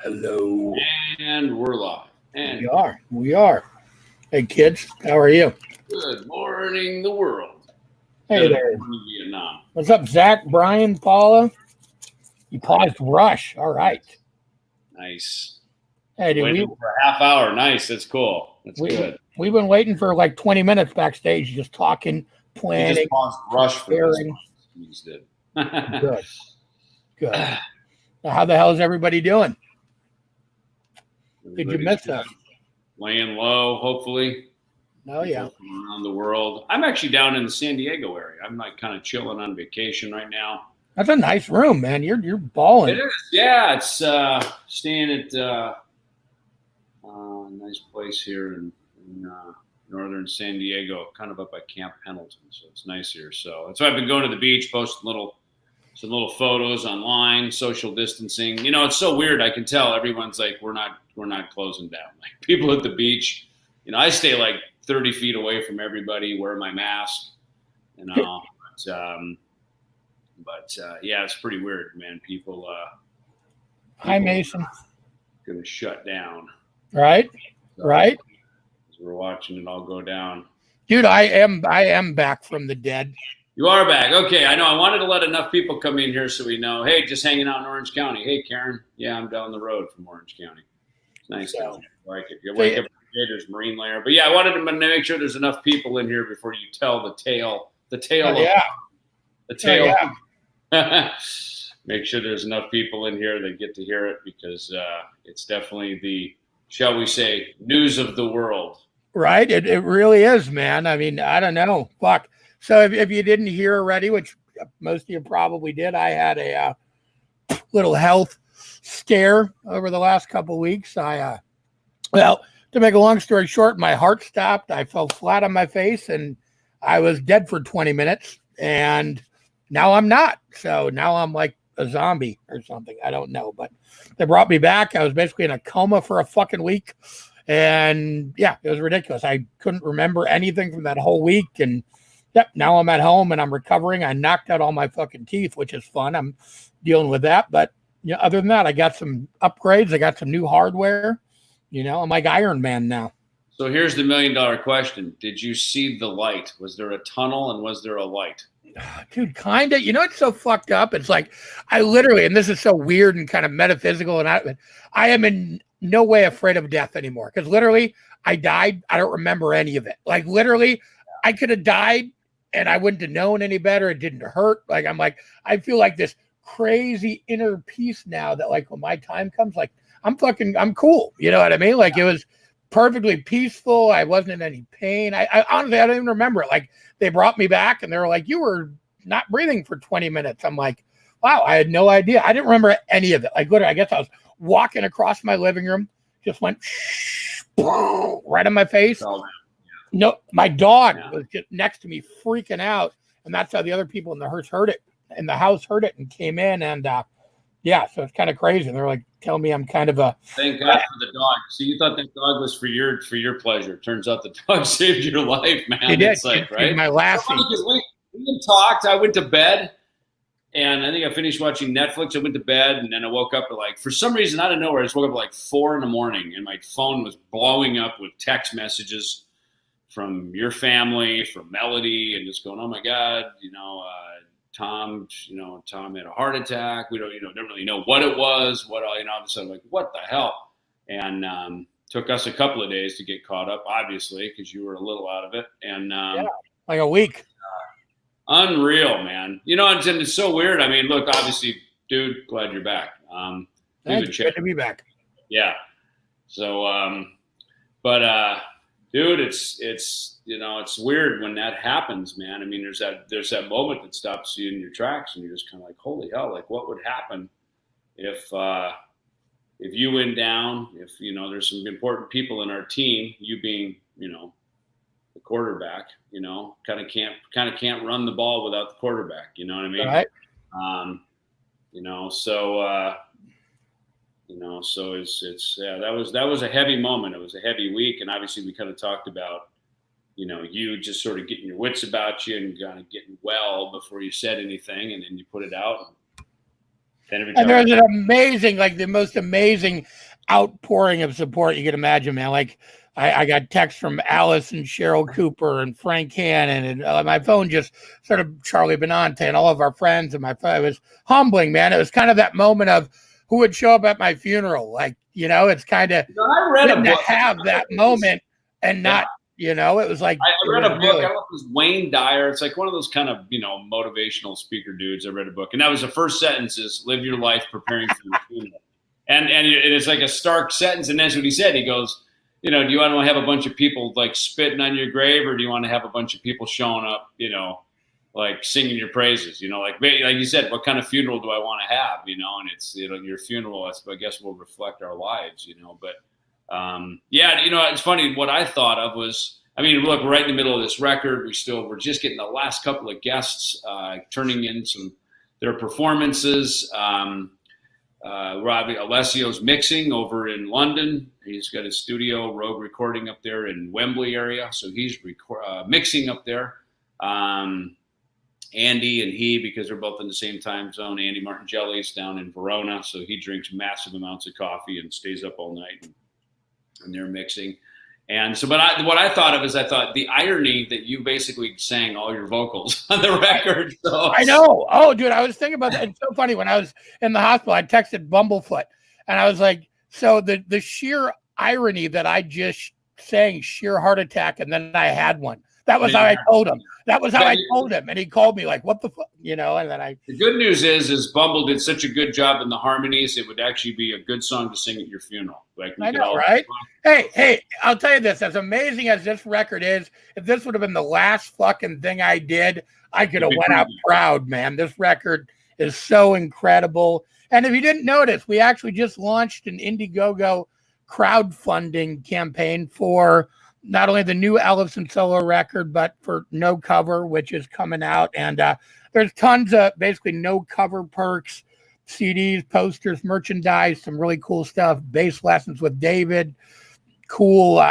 Hello. And we're live. And We are. Hey, kids, how are you? Good morning, the world. Hey Good there. morning, Vietnam. What's up, Zach, Brian, Paula? You paused Rush. All right. Nice. Hey, dude, Waiting for a half hour. Nice. That's cool. That's good. We've been waiting for like 20 minutes backstage, just talking, You planning. just paused Rush for this preparing. one. You just did. Good. Good. Now, how the hell is everybody doing? Did you miss us? Laying low, hopefully. Oh, yeah. From around the world. I'm actually down in the San Diego area. I'm like kind of chilling on vacation right now. That's a nice room, man. You're balling. It is. Yeah, it's staying at a nice place here in northern San Diego, kind of up by Camp Pendleton. So it's nice here. So that's why I've been going to the beach, posting some little photos online, social distancing. You know, it's so weird. I can tell everyone's like, we're not closing down. Like people at the beach, you know, I stay like 30 feet away from everybody, wear my mask, you know. But yeah, it's pretty weird, man. People Hi, Mason. Gonna shut down. Right? So, right? We're watching it all go down. Dude, I am back from the dead. You are back. Okay, I know. I wanted to let enough people come in here so we know. Hey, just hanging out in Orange County. Hey, Karen. Yeah, I'm down the road from Orange County. It's nice down there. Like it. You wake up every day, there's marine layer. But yeah, I wanted to make sure there's enough people in here before you tell the tale. The tale. Oh, yeah. The tale. Oh, yeah. Make sure there's enough people in here that get to hear it because it's definitely the, shall we say, news of the world. Right? It really is, man. I mean, I don't know. Fuck. So if you didn't hear already, which most of you probably did, I had a little health scare over the last couple of weeks. Well, to make a long story short, my heart stopped. I fell flat on my face and I was dead for 20 minutes. And now I'm not. So now I'm like a zombie or something. I don't know. But they brought me back. I was basically in a coma for a fucking week. And yeah, it was ridiculous. I couldn't remember anything from that whole week. And yep, now I'm at home and I'm recovering. I knocked out all my fucking teeth, which is fun. I'm dealing with that. But you know, other than that, I got some upgrades. I got some new hardware. You know, I'm like Iron Man now. So here's the $1 million question. Did you see the light? Was there a tunnel and was there a light? Dude, kind of. You know, it's so fucked up. It's like I literally, and this is so weird and kind of metaphysical, and I am in no way afraid of death anymore because literally I died. I don't remember any of it. Like literally, I could have died and I wouldn't have known any better. It didn't hurt. Like I'm like, I feel like this crazy inner peace now that like when my time comes, like I'm cool. You know what I mean? Like it was perfectly peaceful. I wasn't in any pain. I honestly, I don't even remember it. Like they brought me back and they were like, you were not breathing for 20 minutes. I'm like, wow, I had no idea. I didn't remember any of it. Like literally, I guess I was walking across my living room, just went right on my face. No, my dog was just next to me freaking out. And that's how the other people in the house heard it and came in. And yeah, so it's kind of crazy. And they're like, tell me I'm kind of a. Thank God for the dog. So you thought that dog was for your pleasure. Turns out the dog saved your life, man. It did. It's like, right? My last we talked. I went to bed. And I think I finished watching Netflix. I went to bed, and then I woke up at like, for some reason, out of nowhere, I just woke up at like 4 a.m, and my phone was blowing up with text messages from your family, from Melody, and just going, oh my God, Thom had a heart attack. We don't really know what it was. All of a sudden, like, what the hell? And took us a couple of days to get caught up, obviously, because you were a little out of it. And like a week. Unreal, man. You know, and it's so weird. I mean, look, obviously, dude, glad you're back. Thanks, good to be back. Yeah. So, dude, it's weird when that happens, man. I mean, there's that moment that stops you in your tracks, and you're just kind of like, holy hell, like what would happen if you went down? If there's some important people in our team, you being the quarterback, kind of can't run the ball without the quarterback. You know what I mean? Right. So it's that was a heavy moment. It was a heavy week, and obviously we kind of talked about, you just sort of getting your wits about you and kind of getting well before you said anything, and then you put it out. And there's an amazing, like the most amazing outpouring of support you can imagine, man. Like I got texts from Alice and Cheryl Cooper and Frank Cannon, and my phone just sort of Charlie Benante and all of our friends. And it was humbling, man. It was kind of that moment of who would show up at my funeral. Like, it's kind of to have that moment and not, it was like I read a book. I don't know if it was Wayne Dyer. It's like one of those kind of motivational speaker dudes. I read a book, and that was the first sentence: is "Live your life preparing for your funeral." And it's like a stark sentence, and that's what he said. He goes, do you want to have a bunch of people like spitting on your grave, or do you want to have a bunch of people showing up, like singing your praises? Like you said, what kind of funeral do I want to have? And it's your funeral, I guess, will reflect our lives. But. It's funny. What I thought of was, look, we're right in the middle of this record. We're just getting the last couple of guests turning in their performances. Robbie Alessio's mixing over in London. He's got his studio, Rogue Recording, up there in Wembley area. So he's mixing up there. Andy and he, because they're both in the same time zone. Andy Martingelli's down in Verona, so he drinks massive amounts of coffee and stays up all night. And they're mixing. And so, what I thought of is the irony that you basically sang all your vocals on the record. So. I know. Oh, dude, I was thinking about that. It's so funny. When I was in the hospital, I texted Bumblefoot and I was like, so the sheer irony that I just sang sheer heart attack and then I had one. That was how I told him. And he called me like, what the fuck? And then The good news is Bumble did such a good job in the harmonies. It would actually be a good song to sing at your funeral. Like I know, right? Hey, I'll tell you this. As amazing as this record is, if this would have been the last fucking thing I did, I could have went out proud, man. This record is so incredible. And if you didn't notice, we actually just launched an Indiegogo crowdfunding campaign for not only the new Ellefson solo record, but for No Cover, which is coming out. And there's tons of basically no cover perks, CDs, posters, merchandise, some really cool stuff, bass lessons with David, cool,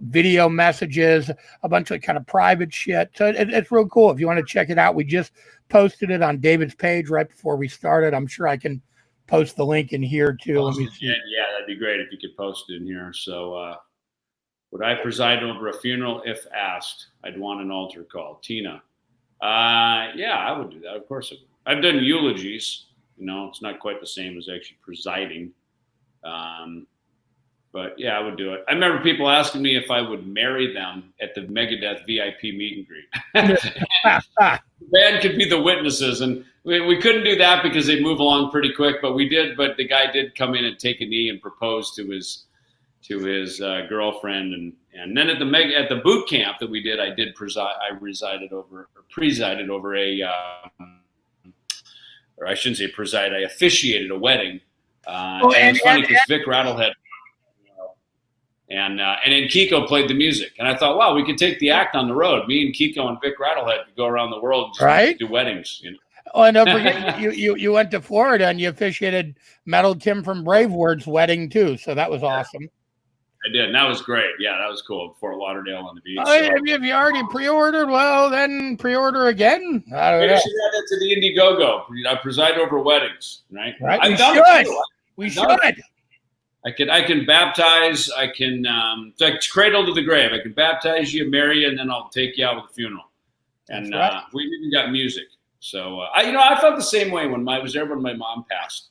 video messages, a bunch of kind of private shit. So it's real cool. If you want to check it out, we just posted it on David's page right before we started. I'm sure I can post the link in here too. Let me see. Yeah, that'd be great if you could post it in here. So, would I preside over a funeral if asked? I'd want an altar call. Tina. Yeah, I would do that. Of course I would. I've done eulogies. It's not quite the same as actually presiding. But yeah, I would do it. I remember people asking me if I would marry them at the Megadeth VIP meet and greet. The band could be the witnesses. And we couldn't do that because they'd move along pretty quick, but we did. But the guy did come in and take a knee and propose to his girlfriend, and then at the boot camp that we did, I presided over or I shouldn't say preside, I officiated a wedding. And it's funny because Vic Rattlehead and then Kiko played the music, and I thought, wow, we could take the act on the road. Me and Kiko and Vic Rattlehead could go around the world and do weddings. Oh, and don't forget, you went to Florida and you officiated Metal Tim from Bravewords' wedding too, so that was awesome. I did, and that was great. Yeah, that was cool. Fort Lauderdale on the beach. Oh, so. Have you already pre-ordered? Well, then pre-order again. I don't know. We should add that to the Indiegogo. I preside over weddings, right? We should. I can baptize. I can it's like cradle to the grave. I can baptize you, marry you, and then I'll take you out with the funeral. And we even got music. So I felt the same way when I was there when my mom passed.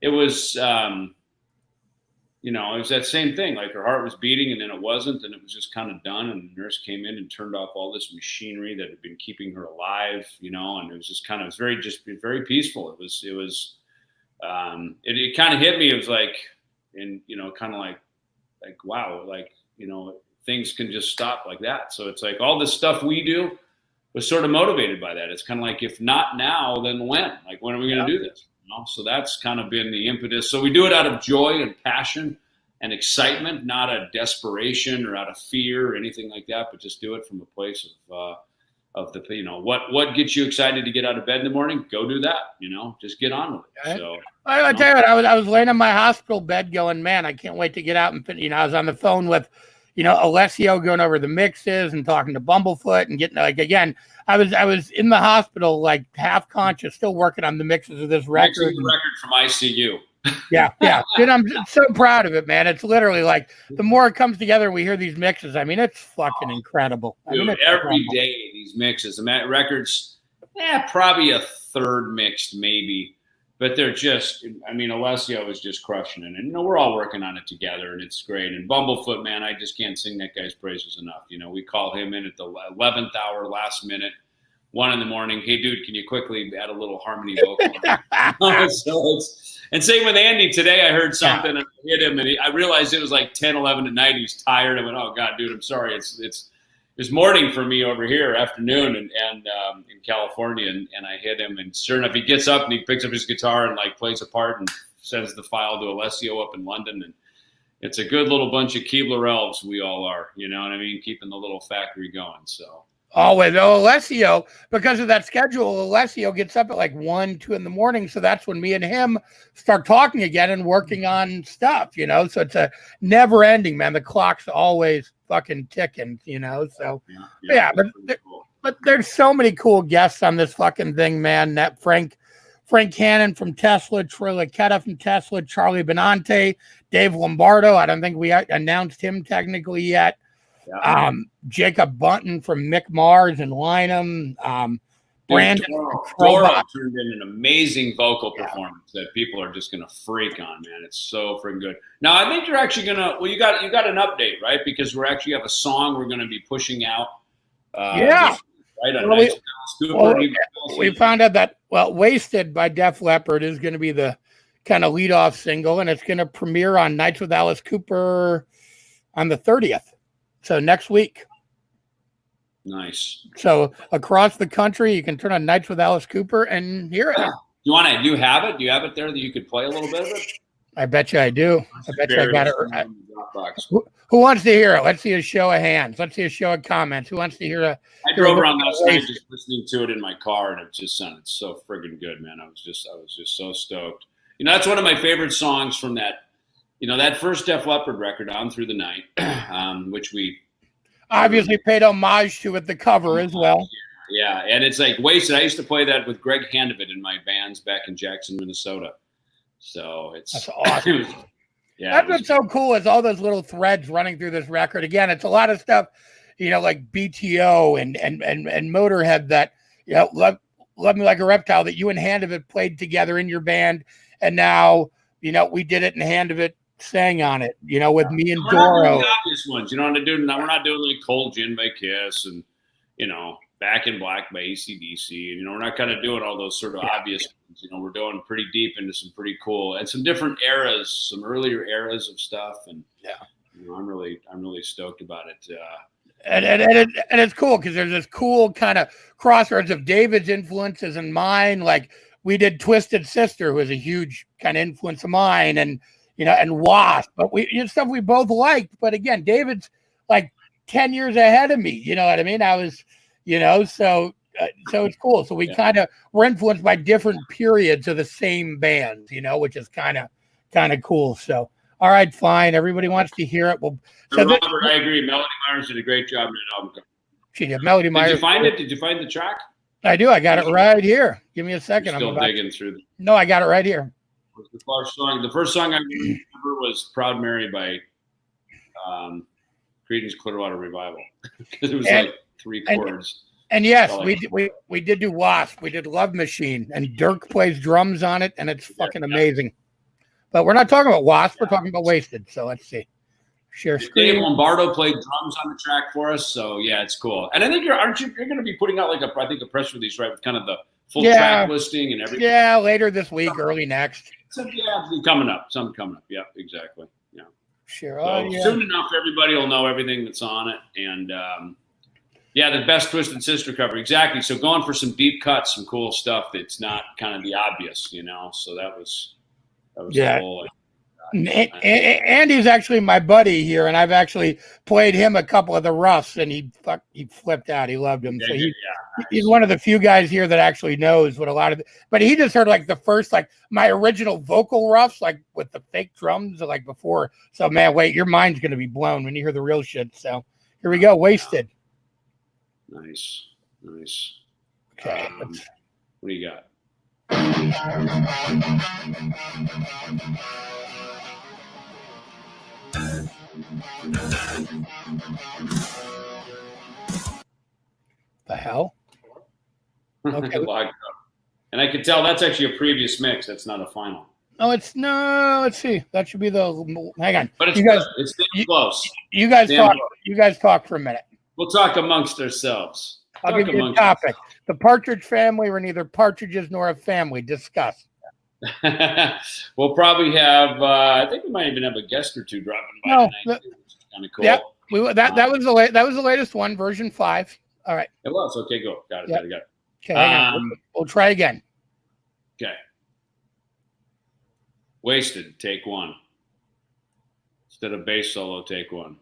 It was. It was that same thing. Like her heart was beating and then it wasn't, and it was just kind of done. And the nurse came in and turned off all this machinery that had been keeping her alive, and it was just kind of very peaceful. It was it kind of hit me. It was like, and kind of like wow, like things can just stop like that. So it's like all this stuff we do was sort of motivated by that. It's kind of like, if not now, then when? Like, when are we going to do this? So that's kind of been the impetus. So we do it out of joy and passion and excitement, not a desperation or out of fear or anything like that, but just do it from a place of the, what gets you excited to get out of bed in the morning? Go do that, just get on with it. Okay. So I tell you what, I was laying in my hospital bed going, man, I can't wait to get out and, I was on the phone with, Alessio going over the mixes and talking to Bumblefoot and getting again. I was in the hospital, like half conscious, still working on the mixes of this record. Mixing the record from ICU. Yeah. Dude, I'm so proud of it, man. It's literally like the more it comes together and we hear these mixes, I mean, it's fucking incredible. Dude, every day these mixes, the records, probably a third mixed maybe, but they're just, Alessio is just crushing it. And, we're all working on it together and it's great. And Bumblefoot, man, I just can't sing that guy's praises enough. We call him in at the 11th hour, last minute, 1 a.m. Hey, dude, can you quickly add a little harmony vocal? And same with Andy. Today I heard something and I hit him and I realized it was like 10, 11 at night. He's tired. I went, oh, God, dude, I'm sorry. It's morning for me over here, afternoon and in California. And I hit him. And sure enough, he gets up and he picks up his guitar and like plays a part and sends the file to Alessio up in London. And it's a good little bunch of Keebler elves. We all are, you know what I mean? Keeping the little factory going. So. Always. Alessio, because of that schedule, Alessio gets up at like 1, 2 in the morning. So that's when me and him start talking again and working on stuff, So it's a never ending, man. The clock's always fucking ticking, So but there's so many cool guests on this fucking thing, man. That Frank Cannon from Tesla, Troy Luccketta from Tesla, Charlie Benante, Dave Lombardo. I don't think we announced him technically yet. Yeah. Jacob Bunton from Mick Mars and Lynham. Brandon Doro turned in an amazing vocal performance that people are just going to freak on, man. It's so freaking good. Now, I think you're actually going to – you got an update, right? Because we're actually have a song we're going to be pushing out. Right? We found out that, Wasted by Def Leppard is going to be the kind of lead-off single, and it's going to premiere on Nights with Alice Cooper on the 30th. So next week. Nice. So across the country, you can turn on Nights with Alice Cooper and hear it. Do you have it? Do you have it there that you could play a little bit of it? I bet you I do. I bet you I got it. Who wants to hear it? Let's see a show of hands. Let's see a show of comments. Who wants to hear it? I drove around last night just listening to it in my car, and it just sounded so friggin' good, man. I was just so stoked. That's one of my favorite songs from that. That first Def Leppard record, On Through the Night, which we obviously paid homage to at the cover as well. Yeah, and it's like Wasted. I used to play that with Greg Handevidt in my bands back in Jackson, Minnesota. So that's awesome. That's what's so cool is all those little threads running through this record. Again, it's a lot of stuff, like BTO and Motorhead that, Love Me Like a Reptile that you and Handevidt played together in your band. And now, we did it and Handevidt sang on it, with me and Doro. We're not doing the obvious ones, we're not doing like Cold Gin by Kiss and, Back in Black by AC/DC. And, we're not kind of doing all those sort of obvious ones. We're going pretty deep into some pretty cool and some different eras, some earlier eras of stuff. And I'm really stoked about it. And it's cool because there's this cool kind of crossroads of David's influences and mine. Like we did Twisted Sister, who was a huge kind of influence of mine, and Wasp. But stuff we both liked. But again, David's like 10 years ahead of me. You know what I mean? I was, so it's cool. So we kind of were influenced by different periods of the same band, which is kind of cool. So. All right, fine. Everybody wants to hear it. Well, Robert, I agree. Melody Myers did a great job in that album. She did. Melody Myers. Did you find it? Did you find the track? I do. I got it right here. Give me a second. You're still digging through. No, I got it right here. The first song I remember was "Proud Mary" by Creedence Clearwater Revival because it was like 3 chords. And yes, we did do Wasp. We did Love Machine, and Dirk plays drums on it, and it's fucking amazing. But we're not talking about Wasp. We're talking about Wasted. So let's see. Share screen. Dave Lombardo played drums on the track for us. So yeah, it's cool. And I think you're going to be putting out a press release, right, with kind of the full track listing and everything. Yeah, later this week, early next. Something coming up. Yeah, exactly. Yeah. Sure. So soon enough, everybody will know everything that's on it. And the best Twisted Sister cover. Exactly. So going for some deep cuts, some cool stuff that's not kind of the obvious, So that was cool. Andy's actually my buddy here, and I've actually played him a couple of the roughs, and he flipped out. He loved him. So he's one of the few guys here that actually knows what a lot of. But he just heard like the first, like my original vocal roughs, like with the fake drums, like before. So man, wait, your mind's gonna be blown when you hear the real shit. So here we go, Wasted. Nice. Okay. What do you got? The hell? Okay. And I can tell that's actually a previous mix. That's not a final. Oh, let's see. That should be the. Hang on. But it's you guys, good. It's close. You guys talk. You guys talk for a minute. We'll talk amongst ourselves. I'll give you a topic. The Partridge Family were neither partridges nor a family. Discuss. We'll probably have. I think we might even have a guest or two dropping by tonight, which is kind of cool. Yeah, that was the latest one, version 5. All right. It was okay. Go. Got it. Yep. Got it. Okay. Hang on. We'll try again. Okay. Wasted. Take 1. Instead of bass solo, take 1.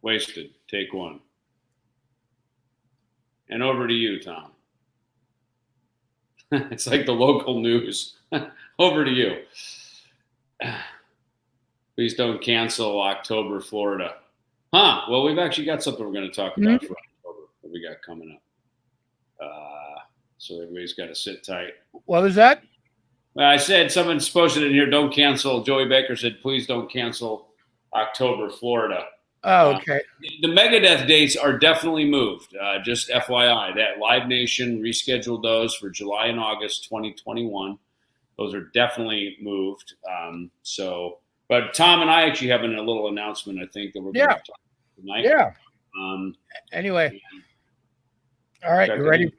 Wasted. Take 1. And over to you, Thom. It's like the local news. Over to you. Please don't cancel October, Florida. Well, we've actually got something we're going to talk about for October that we got coming up. So everybody's got to sit tight. What was that? Well, I said someone's posted in here, don't cancel. Joey Baker said, please don't cancel October, Florida. Oh, okay. The Megadeth dates are definitely moved. Just FYI, that Live Nation rescheduled those for July and August 2021. Those are definitely moved. But Thom and I actually have a little announcement, I think, that we're going to talk tonight. Yeah. Anyway. All right. You ready?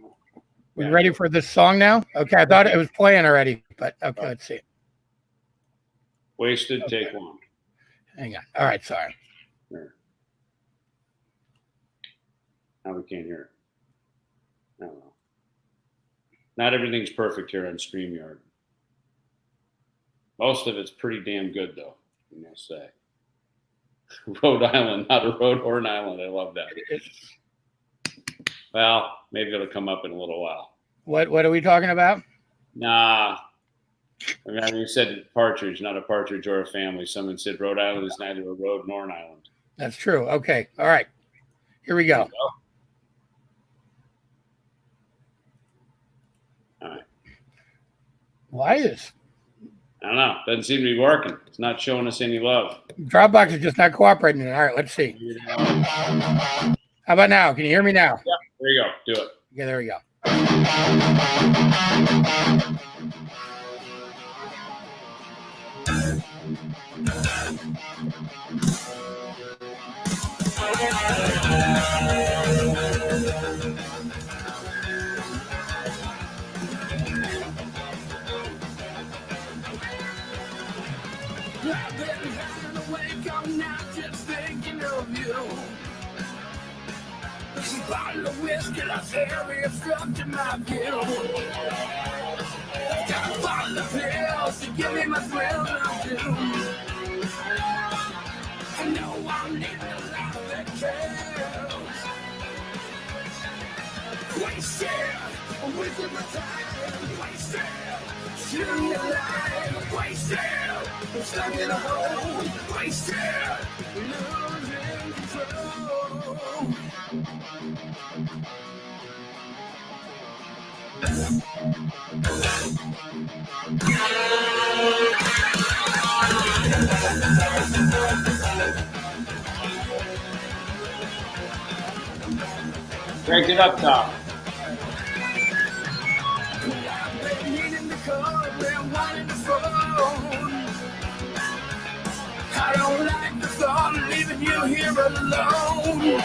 We ready for this song now? Okay. I thought it was playing already, but okay. Let's see. Wasted. Okay. Take 1. Hang on. All right. Sorry. There. Now we can't hear it. I don't know. Not everything's perfect here on StreamYard. Most of it's pretty damn good, though, I must say. Rhode Island, not a road or an island. I love that. Well, maybe it'll come up in a little while. What are we talking about? Nah. I mean, you said partridge, not a partridge or a family. Someone said Rhode Island is neither a road nor an island. That's true. Okay. All right. Here we go. All right. Why is? I don't know. Doesn't seem to be working. It's not showing us any love. Dropbox is just not cooperating. All right. Let's see. How about now? Can you hear me now? Yeah. There you go. Do it. Okay. There we go. I've been having awake all night just thinking of you. A bottle of whiskey that's heavy obstructing my view. Got a bottle of pills to give me my thrill now too. I know I'm needing a lot that kills. Wasted, wasting my time, wasted. Shooting the light, wasted. I'm stuck in a hole, wasted. Losing control. Crank it up, Thom. I've been needing the code, been wanting the phone. I don't like the thought of leaving you here alone.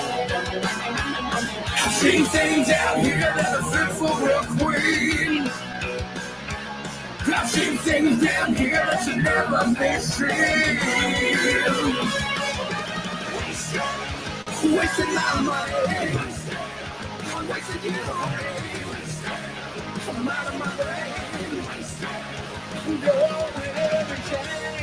I've seen things out here that are fit for a queen. I've seen things down here that should never be seen. Wasting my money. I'm wasting you. I'm out of my brain. I'm going every change.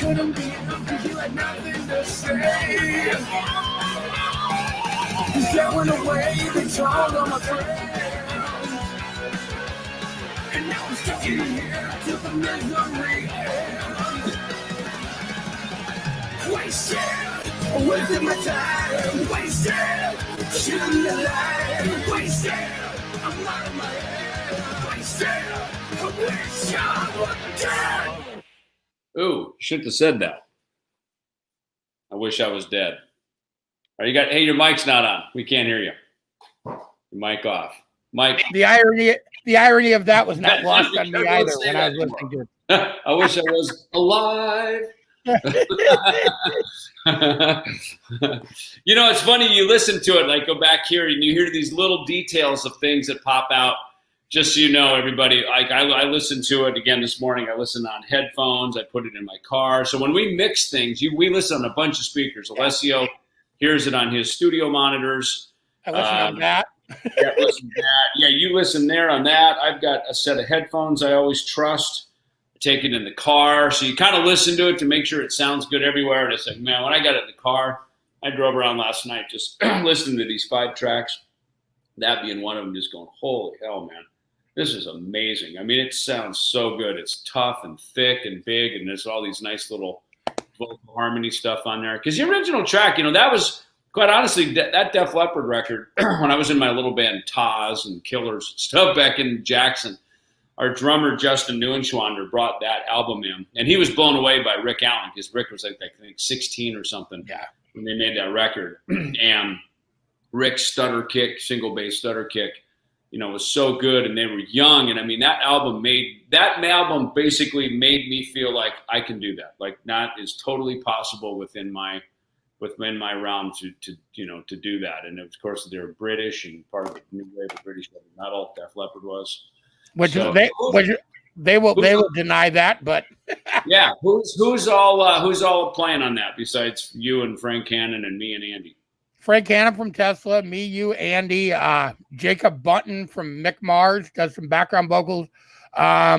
Couldn't be because you had nothing to say. Cause that went away, they told all my friends. And now I'm stuck in here to the misery end. Wasted, wasting my time. Wasted, shooting the light. Wasted, I'm out of my head. Wasted, I wish I was dead. Ooh, shouldn't have said that. I wish I was dead. All right, hey, your mic's not on. We can't hear you. Your mic off. Mike. The irony of that was not lost on me either when I was listening to it. I wish I was alive. You know, it's funny. You listen to it, like go back here, and you hear these little details of things that pop out. Just so you know, everybody, like I listened to it again this morning. I listened on headphones. I put it in my car. So when we mix things, we listen on a bunch of speakers. Alessio hears it on his studio monitors. I listen on that. Yeah, listen to that. Yeah, you listen there on that. I've got a set of headphones I always trust. I take it in the car. So you kind of listen to it to make sure it sounds good everywhere. And it's like, man, when I got it in the car, I drove around last night just listening to these 5 tracks. That being one of them, just going, holy hell, man. This is amazing. I mean, it sounds so good. It's tough and thick and big, and there's all these nice little vocal harmony stuff on there. Because the original track, you know, that was, quite honestly, that Def Leppard record, when I was in my little band Taz and Killers and stuff back in Jackson, our drummer Justin Neuenschwander brought that album in, and he was blown away by Rick Allen, because Rick was like, I think 16 or something when they made that record. And Rick's stutter kick, single bass stutter kick, you know, was so good, and they were young. And I mean, that album basically made me feel like I can do that. Like, that is totally possible within my realm to do that. And of course, they're British and part of the new wave of British heavy metal. Def Leppard was, they will deny that, but yeah. Who's all playing on that besides you and Frank Cannon and me and Andy? Frank Cannon from Tesla, me, you, Andy, Jacob Bunton from Mick Mars does some background vocals. I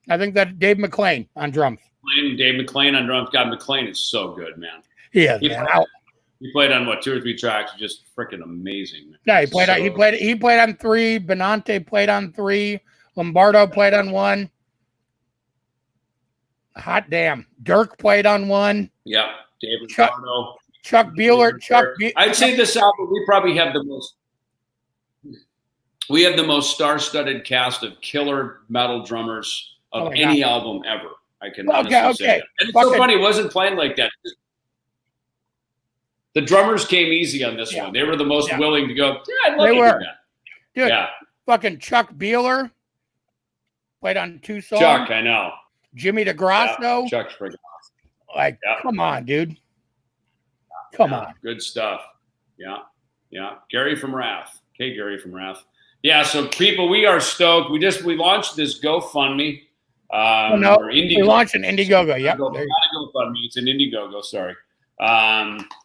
think that Dave McClain on drums. Dave McClain on drums. God, McClain is so good, man. He is, man. He played on 2 or 3 tracks, just freaking amazing. Man. Yeah, he played on 3. Benante played on 3. Lombardo played on 1. Hot damn. Dirk played on 1. Yep. David Lombardo. Chuck Beeler. I'd say this album, we probably have the most star-studded cast of killer metal drummers of any album ever. I can honestly say that. And it's so funny, it wasn't playing like that. The drummers came easy on this one. They were the most willing to go, yeah, I'd love to do that. Dude, fucking Chuck Beeler played on 2 songs. Chuck, I know. Jimmy DeGrasso. Yeah, Chuck's freaking awesome. Like, come on, dude. Come on. Good stuff. Yeah. Gary from Wrath. Okay, Gary from Wrath. Yeah, so people, we are stoked. We launched this GoFundMe. We launched an Indiegogo. Yep. Not a GoFundMe. It's an Indiegogo, sorry.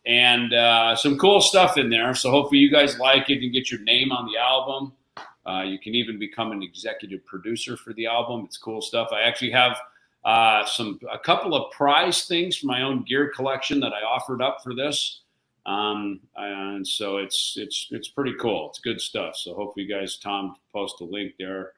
And some cool stuff in there. So hopefully you guys like it and get your name on the album. You can even become an executive producer for the album. It's cool stuff. I actually have a couple of prize things from my own gear collection that I offered up for this. And so it's pretty cool. It's good stuff. So hopefully you guys, Tom, post a link there.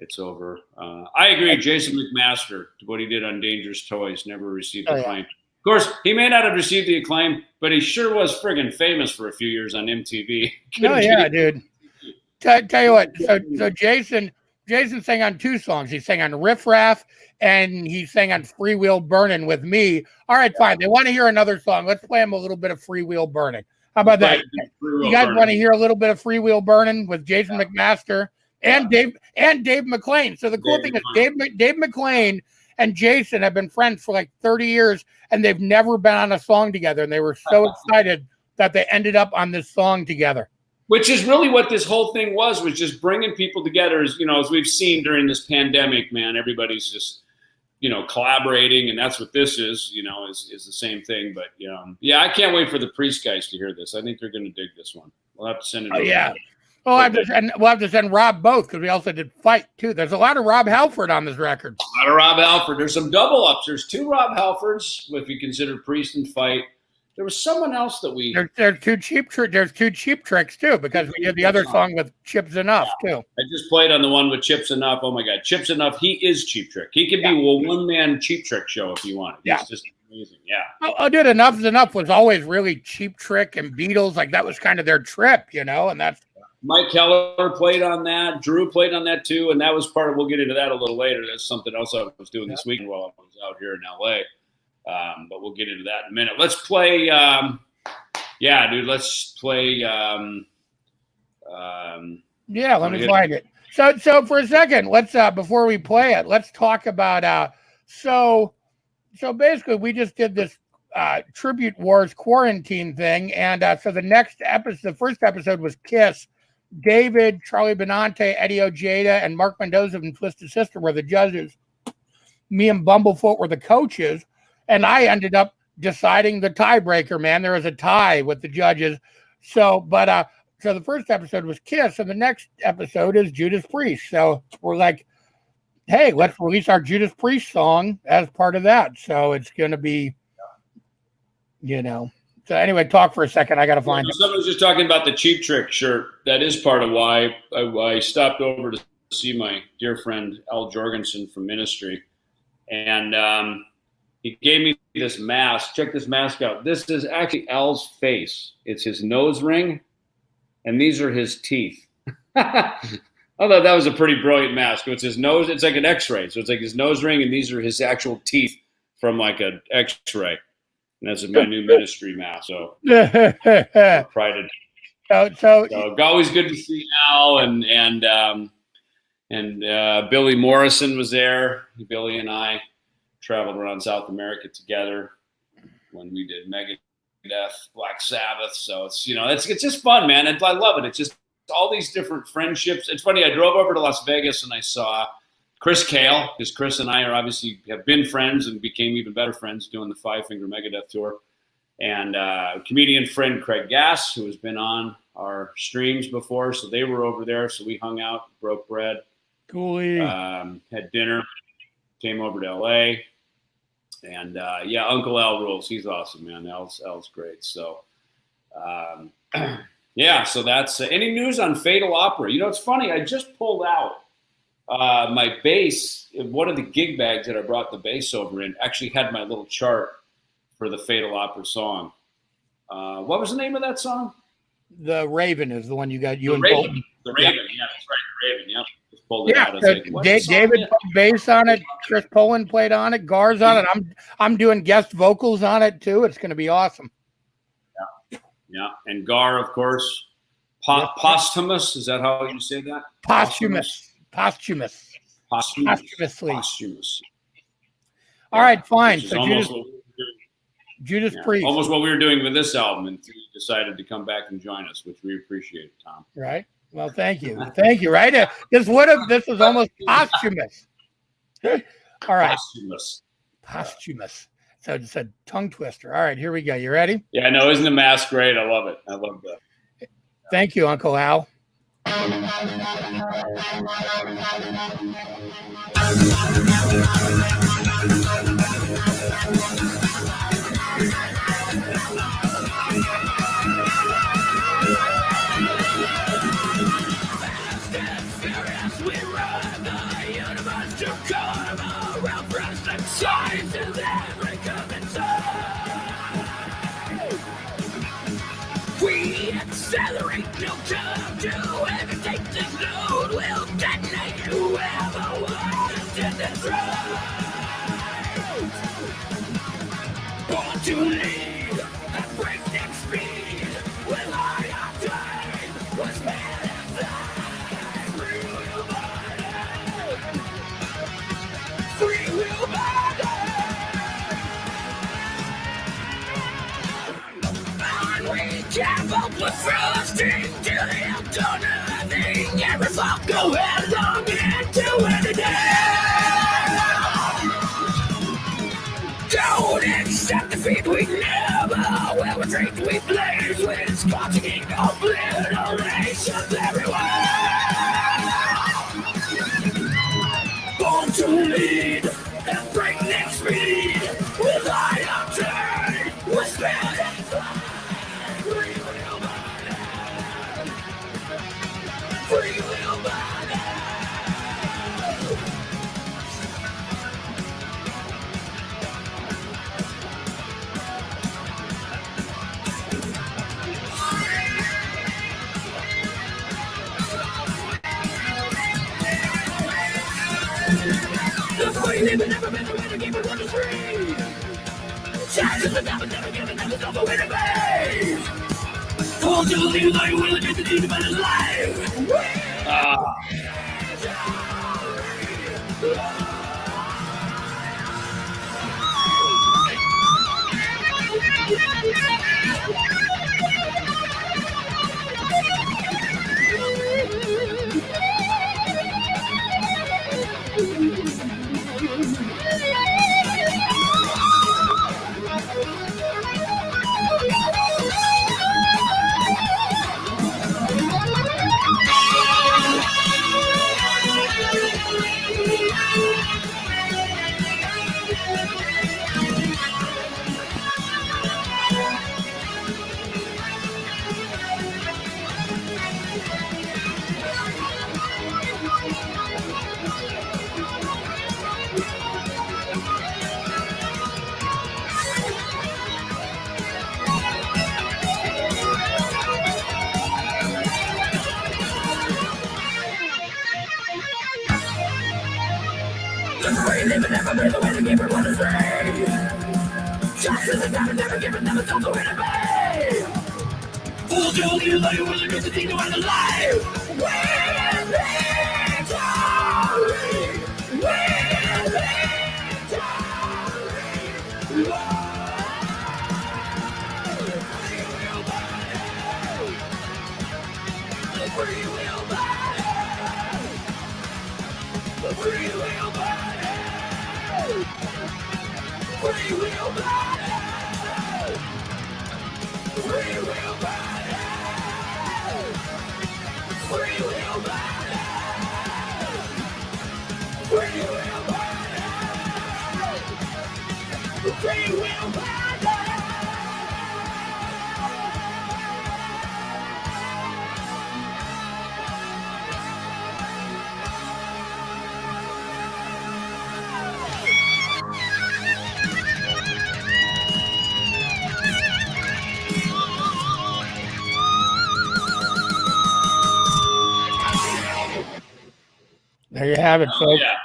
It's over. I agree. Jason McMaster, what he did on Dangerous Toys, never received acclaim. Of course, he may not have received the acclaim, but he sure was friggin' famous for a few years on MTV. Oh yeah, dude. Tell you what. So Jason sang on 2 songs. He sang on Riff Raff and he sang on Freewheel Burnin' with me. All right, fine. They want to hear another song. Let's play them a little bit of Freewheel Burnin'. How about that? You guys want to hear a little bit of Freewheel Burnin' with Jason McMaster and Dave McClain. So the cool thing is Dave McClain and Jason have been friends for like 30 years and they've never been on a song together. And they were so excited that they ended up on this song together. Which is really what this whole thing was just bringing people together. As you know, as we've seen during this pandemic, man, everybody's just, collaborating, and that's what this is, is the same thing. But yeah, I can't wait for the Priest guys to hear this. I think they're going to dig this one. We'll have to send it over. Yeah. We'll have to send Rob both because we also did Fight too. There's a lot of Rob Halford on this record. A lot of Rob Halford. There's some double ups. There's 2 Rob Halfords if you consider Priest and Fight. There was someone else that we. There's 2 Cheap Tricks too because we did the other song with Chips Enough too. I just played on the one with Chips Enough. Oh my God, Chips Enough. He is Cheap Trick. He could be a one-man Cheap Trick show if you wanted. Yeah. It's just amazing. Yeah. Oh, dude, Enough's Enough was always really Cheap Trick and Beatles. Like that was kind of their trip, and that's. Mike Keller played on that. Drew played on that too, and that was part of. We'll get into that a little later. That's something else I was doing this weekend while I was out here in LA. But we'll get into that in a minute. Let's play. Let's play. Let me find it. So for a second, let's before we play it, let's talk about. So basically, we just did this Tribute Wars quarantine thing, and so the first episode was Kiss. David, Charlie Benante, Eddie Ojeda, and Mark Mendoza from Twisted Sister were the judges. Me and Bumblefoot were the coaches, and I ended up deciding the tiebreaker, man. There was a tie with the judges. So the first episode was Kiss, and the next episode is Judas Priest. So we're like, hey, let's release our Judas Priest song as part of that. So it's going to be, So anyway, talk for a second. I got to find it. Someone was just talking about the Cheap Trick shirt. That is part of why I stopped over to see my dear friend Al Jorgensen from Ministry. And he gave me this mask. Check this mask out. This is actually Al's face. It's his nose ring, and these are his teeth. I thought that was a pretty brilliant mask. It's his nose. It's like an X-ray. So it's like his nose ring, and these are his actual teeth from like an X-ray. And that's my new Ministry mask. So pride of so always good to see Al and Billy Morrison was there. Billy and I traveled around South America together when we did Megadeth, Black Sabbath. So it's it's just fun, man. And I love it. It's just all these different friendships. It's funny. I drove over to Las Vegas and I saw Chris Cale, because Chris and I have been friends and became even better friends doing the Five Finger Megadeth tour. And comedian friend Craig Gass, who has been on our streams before. So they were over there. So we hung out, broke bread, coolly, had dinner, came over to LA. And Uncle Al rules. He's awesome, man. Al's great. So, so that's any news on Fatal Opera. It's funny. I just pulled out my bass. One of the gig bags that I brought the bass over in actually had my little chart for the Fatal Opera song. What was the name of that song? The Raven is the one you got. The Raven. The Raven. Yeah, that's right. The Raven. Yep. Pulled it out. David played bass on it. Chris Poland played on it. Gar's on it. I'm doing guest vocals on it too. It's going to be awesome. Yeah, and Gar, of course, posthumous. Is that how you say that? Posthumously. All right, fine. So Judas Priest. Almost what we were doing with this album, and you decided to come back and join us, which we appreciate, Tom. Right. Well, thank you. Right. This was almost posthumous. All right. Posthumous. So it's a tongue twister. All right, here we go. You ready? Yeah, no, isn't the mask great? I love it. I love that. Thank you, Uncle Al. We accelerate, no time to hesitate. This load will detonate whoever wants in this road. Born to lead at breakneck speed with high octane, was mad inside. Free will body, free will body. Careful with thrusting till they have done nothing. Every fuck go headlong into any day. Don't accept defeat, we never will retreat. We blaze with scorching obliterations everywhere. Born to lead at breakneck speed with high octane, with spirit and fire. Free will body. Free will body. The free living never been a way to keep it on the free. Chances the never given, never stop a way to pay. Hold to believe that you will get the need about his life. The free living never been the way to keep it on the free. Chances the never given, never stop the way to pay. Hold to believe that you will get the need about his life. We're victory. We're victory. Free will body. The free will body. Free will body. Free will body. Free will body. Free will body. Free will body. There you have it, folks. Yeah.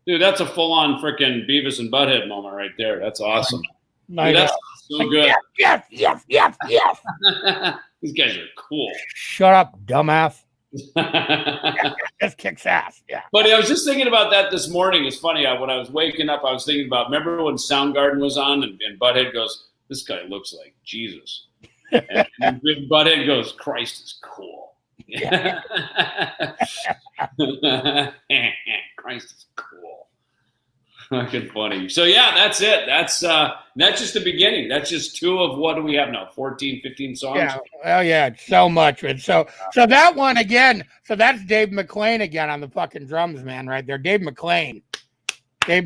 Dude, that's a full-on freaking Beavis and Butthead moment right there. That's awesome. Nice. Dude, that's so good. Yes. These guys are cool. Shut up, dumbass. This kicks ass. Yeah. Buddy, I was just thinking about that this morning. It's funny. When I was waking up, I was thinking about, remember when Soundgarden was on and Butthead goes, this guy looks like Jesus. And Butthead goes, Christ is cool. Yeah. Christ is cool. Fucking funny. So yeah, that's it. That's just the beginning. That's just 2 of what do we have now? 14, 15 songs. Yeah. Oh yeah, it's so much. And so that one again. So that's Dave McClain again on the fucking drums, man. Right there, Dave McClain. Yeah.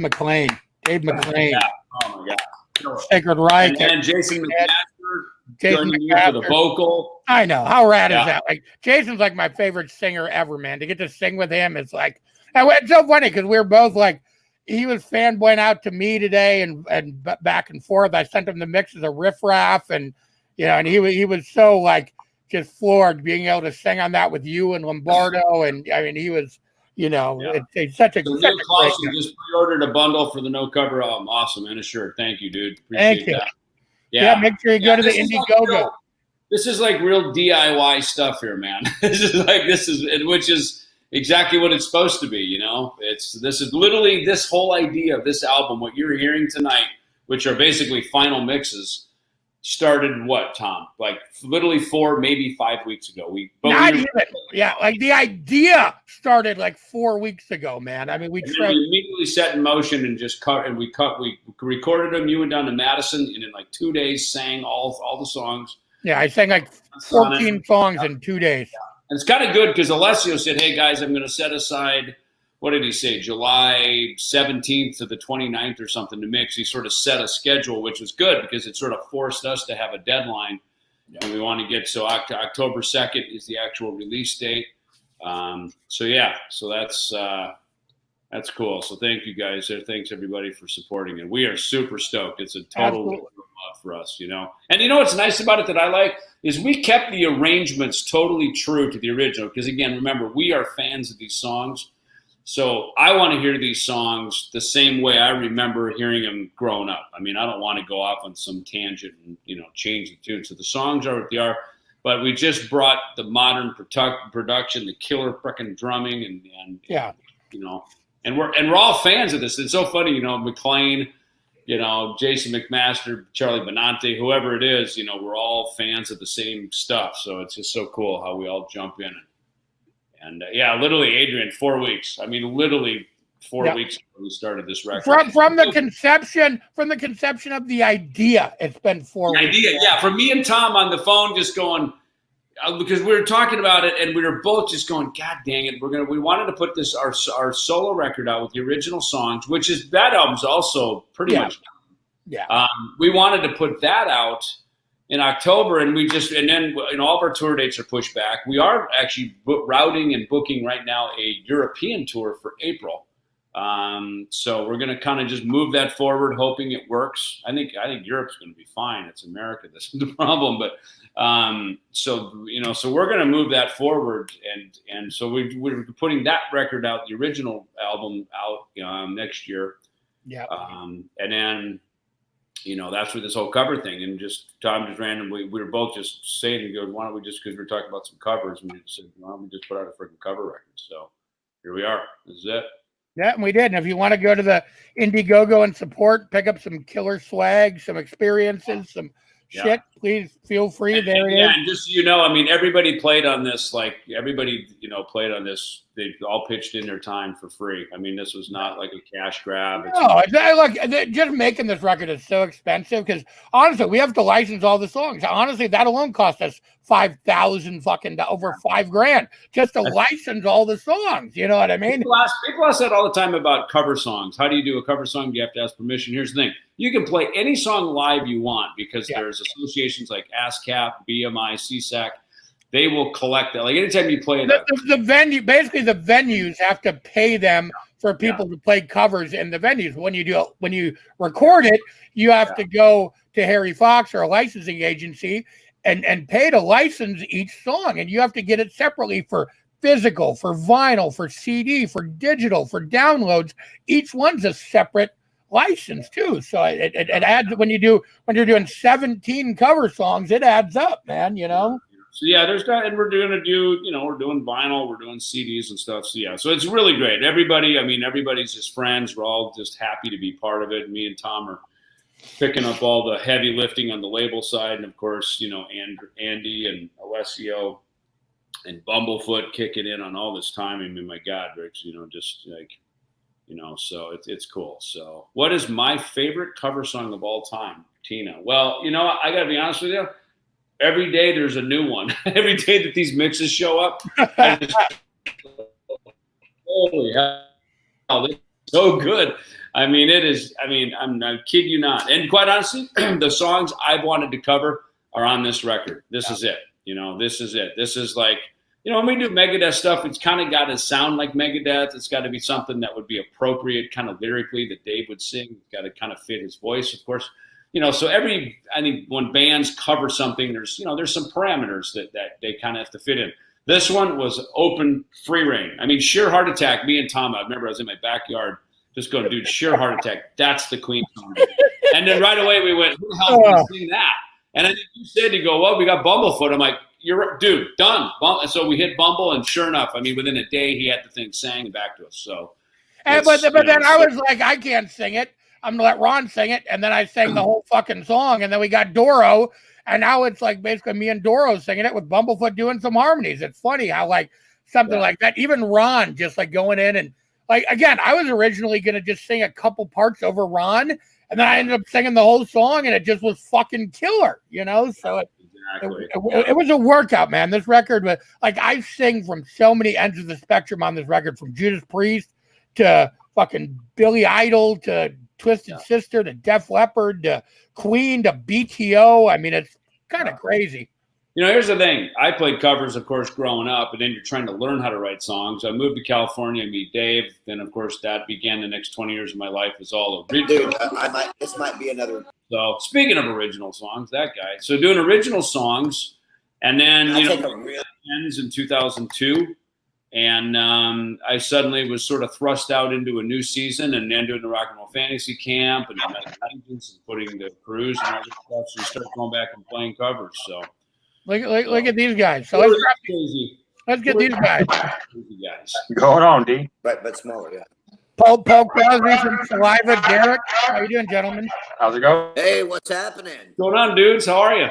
Oh my god. Sacred Reich. And Jason McMaster joining you for the vocal. I know. How rad is that? Like Jason's like my favorite singer ever, man. To get to sing with him, it's like, and it's so funny because we were both like, he was fanboying out to me today and back and forth. I sent him the mixes of Riff Raff and and he was so like just floored being able to sing on that with you and Lombardo. And I mean, he was, it's such a. So Neil Clausen just pre-ordered a bundle for the No Cover album. Awesome, and a shirt. Thank you, dude. Appreciate that. Yeah, make sure you go to the Indiegogo. This is like real DIY stuff here, man. Which is exactly what it's supposed to be. This is literally this whole idea of this album. What you're hearing tonight, which are basically final mixes, started what, Tom? Like literally 4, maybe 5 weeks ago. Like the idea started like 4 weeks ago, man. I mean, we immediately set in motion and just cut, and we recorded them. You went down to Madison and in like 2 days sang all the songs. Yeah, I sang like 14 songs in 2 days. Yeah. And it's kind of good because Alessio said, hey guys, I'm going to set aside, what did he say, July 17th to the 29th or something to mix. He sort of set a schedule, which was good because it sort of forced us to have a deadline. Yeah. And we want to get, so October 2nd is the actual release date. So that's cool. So thank you guys. Thanks everybody for supporting it. We are super stoked. It's a total for us, And what's nice about it that I like is we kept the arrangements totally true to the original. Because again, remember, we are fans of these songs. So I want to hear these songs the same way I remember hearing them growing up. I mean, I don't want to go off on some tangent and, change the tune. So the songs are what they are. But we just brought the modern production, the killer freaking drumming, and and we're all fans of this. It's so funny, McClain, Jason McMaster, Charlie Benante, whoever it is, we're all fans of the same stuff. So it's just so cool how we all jump in. And literally, Adrian, 4 weeks. I mean, literally 4 weeks when we started this record. From the conception of the idea, it's been 4 weeks. For me and Tom on the phone, just going because we were talking about it, and we were both just going, God dang it, we wanted to put this our solo record out with the original songs, which is that album's also pretty much done. Yeah. We wanted to put that out in October, and then all of our tour dates are pushed back. We are actually routing and booking right now a European tour for April. So we're going to kind of just move that forward, hoping it works. I think Europe's going to be fine. It's America that's the problem, but so we're going to move that forward, and so we're putting that record out, the original album out next year. Yeah. And then that's where this whole cover thing, and just Tom just randomly, we were both just saying, why don't we just, because we were talking about some covers, and we said, why don't we just put out a freaking cover record? So here we are. This is it. Yeah, and we did. And if you want to go to the Indiegogo and support, pick up some killer swag, some experiences, some shit, please feel free. There it is. And just everybody played on this. Like everybody, played on this. They all pitched in their time for free. I mean, this was not like a cash grab. Just making this record is so expensive because honestly, we have to license all the songs. Honestly, that alone cost us $5,000 over $5,000 just to license all the songs. You know what I mean? People ask that all the time about cover songs. How do you do a cover song? Do you have to ask permission? Here's the thing. You can play any song live you want because there's associations like ASCAP, BMI, CSAC. They will collect that. Like anytime you play the venue, basically the venues have to pay them for people to play covers in the venues. When you record it, you have to go to Harry Fox or a licensing agency and pay to license each song. And you have to get it separately for physical, for vinyl, for CD, for digital, for downloads. Each one's a separate license too. So it adds when you're doing 17 cover songs, it adds up, man, So and we're going to do, we're doing vinyl, we're doing CDs and stuff. So so it's really great. Everybody's just friends. We're all just happy to be part of it. Me and Tom are picking up all the heavy lifting on the label side. And of course, Andy and Alessio and Bumblefoot kicking in on all this time. I mean, my God, Rich, just like You know, so it's cool. So what is my favorite cover song of all time, Tina? Well, you know, I got to be honest with you. Every day there's a new one. Every day that these mixes show up, I just, holy hell, they're so good. I mean, it is. I mean, I kid you not. And quite honestly, the songs I've wanted to cover are on this record. This is it. You know, this is it. This is like, you know, when we do Megadeth stuff, it's kind of got to sound like Megadeth. It's got to be something that would be appropriate kind of lyrically that Dave would sing. It's got to kind of fit his voice, of course. You know, so I think when bands cover something, there's some parameters that they kind of have to fit in. This one was open, free reign. I mean, Sheer Heart Attack, me and Tom, I remember I was in my backyard just going, dude, Sheer Heart Attack, that's the Queen song. And then right away we went, who the hell can sing that? And I think you said, you go, well, we got Bumblefoot. I'm like, you're dude, done. And so we hit Bumble, and sure enough, I mean, within a day, he had the thing sang back to us. So, but then I was like, I can't sing it. I'm gonna let Ron sing it, and then I sang the whole fucking song, and then we got Doro, and now it's like basically me and Doro singing it with Bumblefoot doing some harmonies. It's funny how like something like that, even Ron just like going in and like again, I was originally gonna just sing a couple parts over Ron, and then I ended up singing the whole song, and it just was fucking killer, you know. So it was a workout, man. This record was like I sing from so many ends of the spectrum on this record, from Judas Priest to fucking Billy Idol to Twisted Sister to Def Leppard to Queen to BTO. I mean, it's kind of crazy. You know, here's the thing. I played covers, of course, growing up, and then you're trying to learn how to write songs. I moved to California and meet Dave. Then, of course, that began the next 20 years of my life is all original. Dude, this might be another. So, speaking of original songs, that guy. So, doing original songs, and then, ends in 2002. And I suddenly was sort of thrust out into a new season, and then doing the Rock and Roll Fantasy Camp and and putting the cruise and all this stuff. So, start going back and playing covers. So. Look at these guys. So let's get these guys. Going on, D. But smaller, yeah. Paul Crosby from Saliva. Derek, how you doing, gentlemen? How's it going? Hey, what's happening? What's going on, dudes? How are you?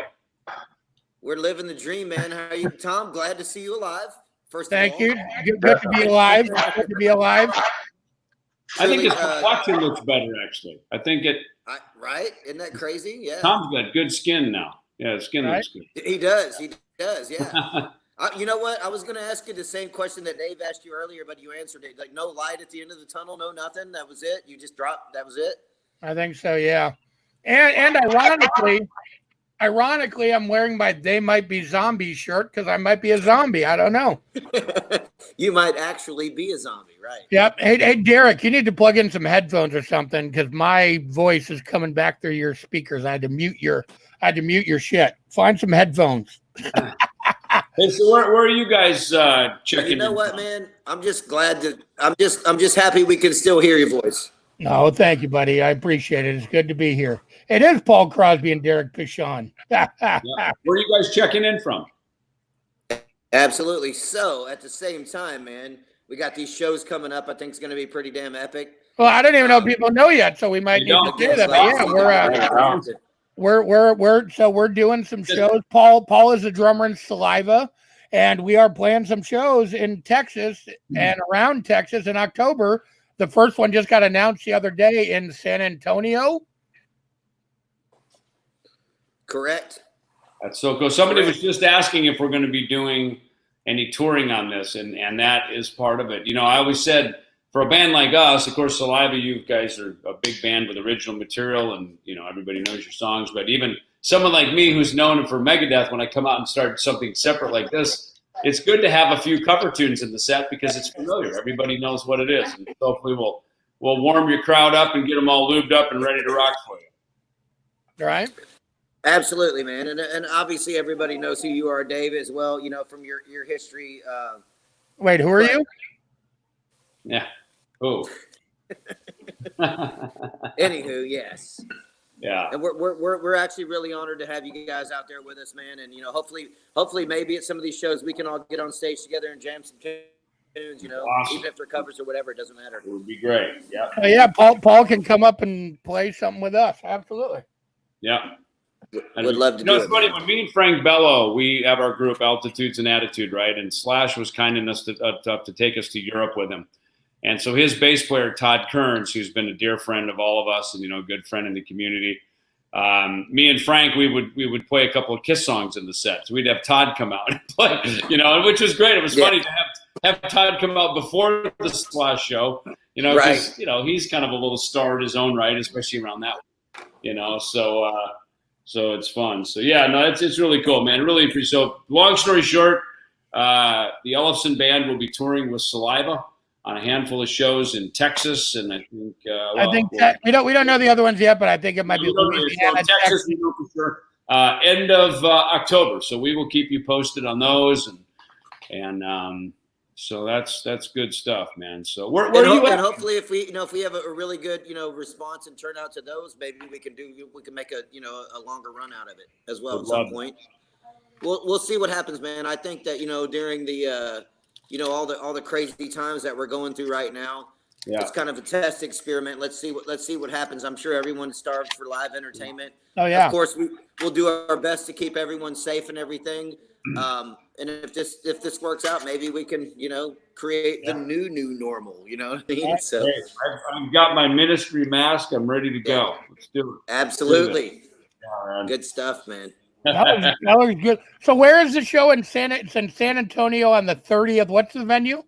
We're living the dream, man. How are you, Tom? Glad to see you alive. Thank you. Good to be alive. Good to be alive. I think his complexion looks better, actually. I think it. Right? Isn't that crazy? Yeah. Tom's got good skin now. Yeah, his skin looks good. He does. Yeah. You know what? I was going to ask you the same question that Dave asked you earlier, but you answered it. Like, no light at the end of the tunnel, no nothing. That was it. You just dropped. That was it. I think so. Yeah. And ironically, I'm wearing my "They Might Be Zombies" shirt because I might be a zombie. I don't know. You might actually be a zombie, right? Yep. Hey, Derek, you need to plug in some headphones or something because my voice is coming back through your speakers. I had to mute your shit. Find some headphones. Hey, so where are you guys checking? You know what, man? I'm just glad that I'm just happy we can still hear your voice. No, thank you, buddy. I appreciate it. It's good to be here. It is Paul Crosby and Derek Pichon. Yeah. Where are you guys checking in from? Absolutely. So at the same time, man, we got these shows coming up. I think it's going to be pretty damn epic. Well, I don't even know if people know yet, so we might need to do that. But yeah, we're doing some shows. Paul is a drummer in Saliva, and we are playing some shows in Texas and around Texas in October. The first one just got announced the other day in San Antonio. Correct. That's so cool. Somebody was just asking if we're going to be doing any touring on this, and that is part of it. You know, I always said for a band like us, of course, Saliva, you guys are a big band with original material, and you know everybody knows your songs. But even someone like me, who's known for Megadeth, when I come out and start something separate like this, it's good to have a few cover tunes in the set because it's familiar. Everybody knows what it is, and hopefully we'll warm your crowd up and get them all lubed up and ready to rock for you. All right. Absolutely, man. And obviously everybody knows who you are, Dave, as well, you know, from your history. Wait, who are you? Yeah. Who? Anywho, yes. Yeah. And we're actually really honored to have you guys out there with us, man. And, you know, hopefully maybe at some of these shows we can all get on stage together and jam some tunes, you know, awesome. Even if they're covers or whatever, it doesn't matter. It would be great. Yeah. Yeah, Paul can come up and play something with us. Absolutely. Yeah. Would love to do it. It's funny, when me and Frank Bello, we have our group Altitudes and Attitude, right? And Slash was kind enough to take us to Europe with him. And so his bass player, Todd Kearns, who's been a dear friend of all of us and, a good friend in the community, me and Frank, we would play a couple of Kiss songs in the set. So we'd have Todd come out and play, which was great. It was funny to have Todd come out before the Slash show, because, he's kind of a little star in his own right, especially around that one, so it's fun. So, yeah, no, it's really cool, man. Really appreciate it. So, long story short, the Ellefson band will be touring with Saliva on a handful of shows in Texas, and I think we don't know the other ones yet, but I think it might be Louisiana, Texas. We know for sure. End of October, so we will keep you posted on those, and so that's good stuff, man. So where are you at? And hopefully, if we have a really good response and turnout to those, maybe we can make a longer run out of it as well at some point. We'll see what happens, man. I think that during the all the crazy times that we're going through right now. Yeah. It's kind of a test experiment. Let's see what happens. I'm sure everyone's starved for live entertainment. Oh yeah. Of course, we'll do our best to keep everyone safe and everything. And if this works out, maybe we can create the new normal. You know what I mean? So I've got my ministry mask. I'm ready to go. Let's do it. Absolutely. Good stuff, man. That was good. So where is the show in San Antonio on the 30th? What's the venue?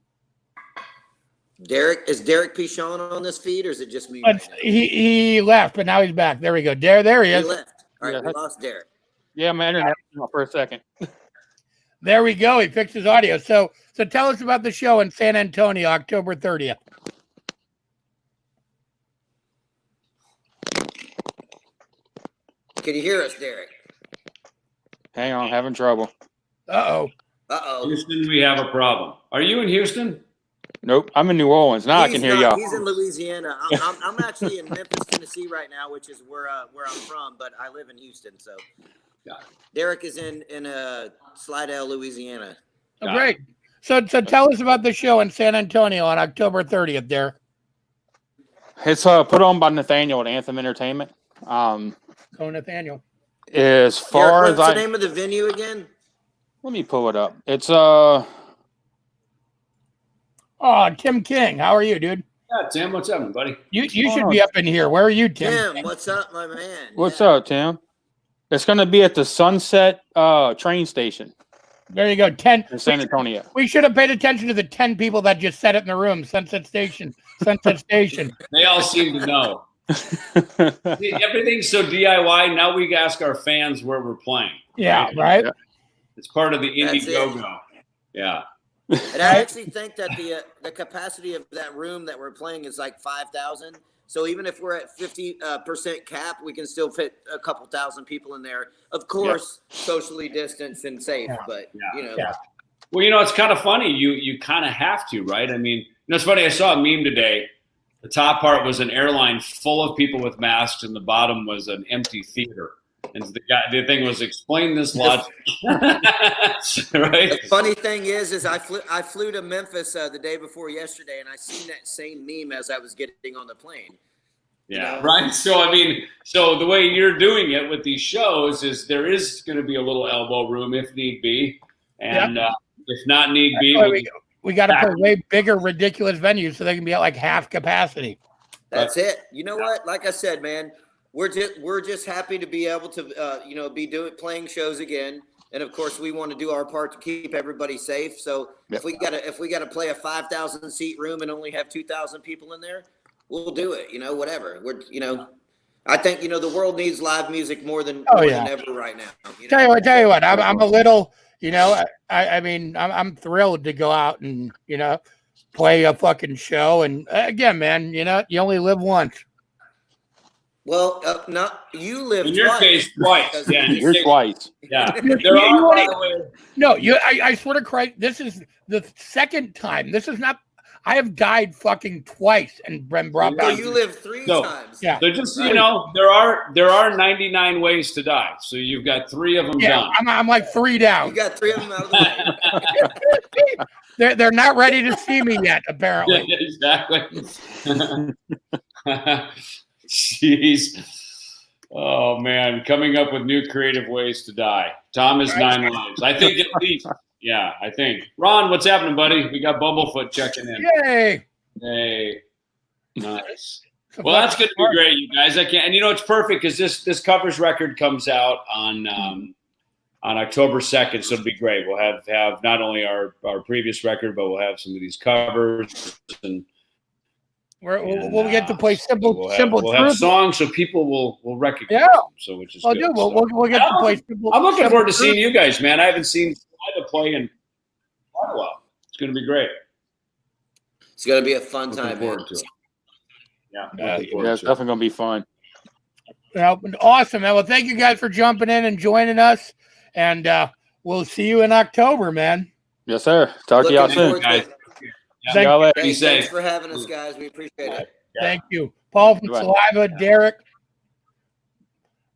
Is Derek Pichon on this feed, or is it just me? He left, but now he's back. There we go. There he is. He left. All right, we lost Derek. Yeah, my internet went out for a second. There we go. He fixed his audio. So tell us about the show in San Antonio, October 30th. Can you hear us, Derek? Hang on, having trouble. Uh-oh. Houston, we have a problem. Are you in Houston? Nope, I'm in New Orleans. Now I can hear y'all. He's in Louisiana. I'm actually in Memphis, Tennessee right now, which is where I'm from, but I live in Houston. So Derek is in Slidell, Louisiana. Oh, great. So tell us about the show in San Antonio on October 30th, Derek. It's put on by Nathaniel at Anthem Entertainment. Nathaniel. As far Derek, what's the name of the venue again? Let me pull it up. It's Tim King. How are you, dude? Yeah, Tim, what's up, buddy? You should be up in here. Where are you, Tim? Tim, what's up, my man? What's up, Tim? It's going to be at the Sunset train station. There you go. 10 in San Antonio. We should have paid attention to the 10 people that just said it in the room. Sunset Station. They all seem to know. Everything's so DIY. Now we ask our fans where we're playing. Yeah, right? It's part of the Indiegogo. Yeah. And I actually think that the capacity of that room that we're playing is like 5,000. So even if we're at 50% cap, we can still fit a couple thousand people in there. Of course, socially distanced and safe, but Well, it's kind of funny. You kind of have to, right? I mean, it's funny. I saw a meme today. The top part was an airline full of people with masks, and the bottom was an empty theater. And the thing was, explain this logic. Right? The funny thing is I flew to Memphis the day before yesterday, and I seen that same meme as I was getting on the plane. Yeah, right. So so the way you're doing it with these shows is there is going to be a little elbow room if need be, and if not need be, we got to put way bigger, ridiculous venues so they can be at like half capacity. That's it. You know what? Like I said, man. We're just happy to be able to be playing shows again, and of course we want to do our part to keep everybody safe. So if we gotta play a 5,000 seat room and only have 2,000 people in there, we'll do it. Whatever. I think the world needs live music more than ever right now. Tell you what. I'm a little. I'm thrilled to go out and play a fucking show. And again, man, you only live once. Well, not you live. In your case, twice. Yeah, you're twice. Yeah. I swear to Christ, this is the second time. This is not. I have died fucking twice and been brought back. So you live three times. Yeah. So just there are 99 ways to die. So you've got 3 of them done. I'm like 3 down. You got 3 of them out of the way. They're not ready to see me yet, apparently. Yeah, exactly. Jeez. Oh, man. Coming up with new creative ways to die. Thom is 9 lives. I think at least. Yeah, I think. Ron, what's happening, buddy? We got Bumblefoot checking in. Yay. Hey, nice. Well, that's going to be great, you guys. And it's perfect because this covers record comes out on October 2nd, so it'll be great. We'll have not only our previous record, but we'll have some of these covers, and we'll get to play simple. We'll have songs, so people will recognize them. So which is good. Dude, we'll get to play simple. I'm looking forward to seeing you guys, man. I haven't seen Saliva play in quite a while. It's going to be great. It's going to be a fun time. Forward to it. Yeah, it's definitely going to be fun. Yeah, awesome, man. Well, thank you guys for jumping in and joining us, and we'll see you in October, man. Yes, sir. Talk to y'all soon, guys. See y'all later. Thanks for having us, guys. We appreciate it. Thank you, Paul from Saliva, Derek.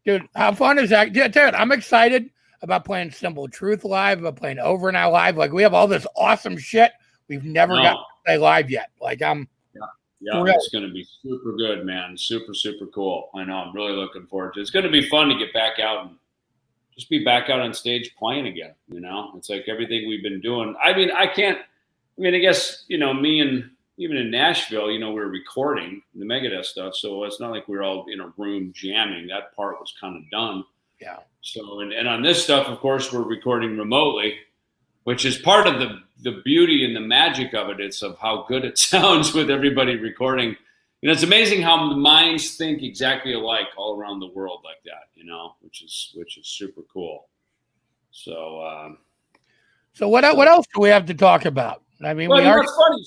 Dude, how fun is that? Dude, I'm excited about playing Simple Truth live, about playing Over and Out live. Like, we have all this awesome shit we've never got to play live yet. Like, Yeah, it's going to be super good, man. Super, super cool. I know. I'm really looking forward to it. It's going to be fun to get back out and just be back out on stage playing again. It's like everything we've been doing. I guess, me and even in Nashville, we're recording the Megadeth stuff. So it's not like we're all in a room jamming. That part was kind of done. Yeah. So, and on this stuff, of course, we're recording remotely, which is part of the beauty and the magic of it. It's of how good it sounds with everybody recording. It's amazing how the minds think exactly alike all around the world like that, which is super cool. So, what else do we have to talk about? I mean, it's funny.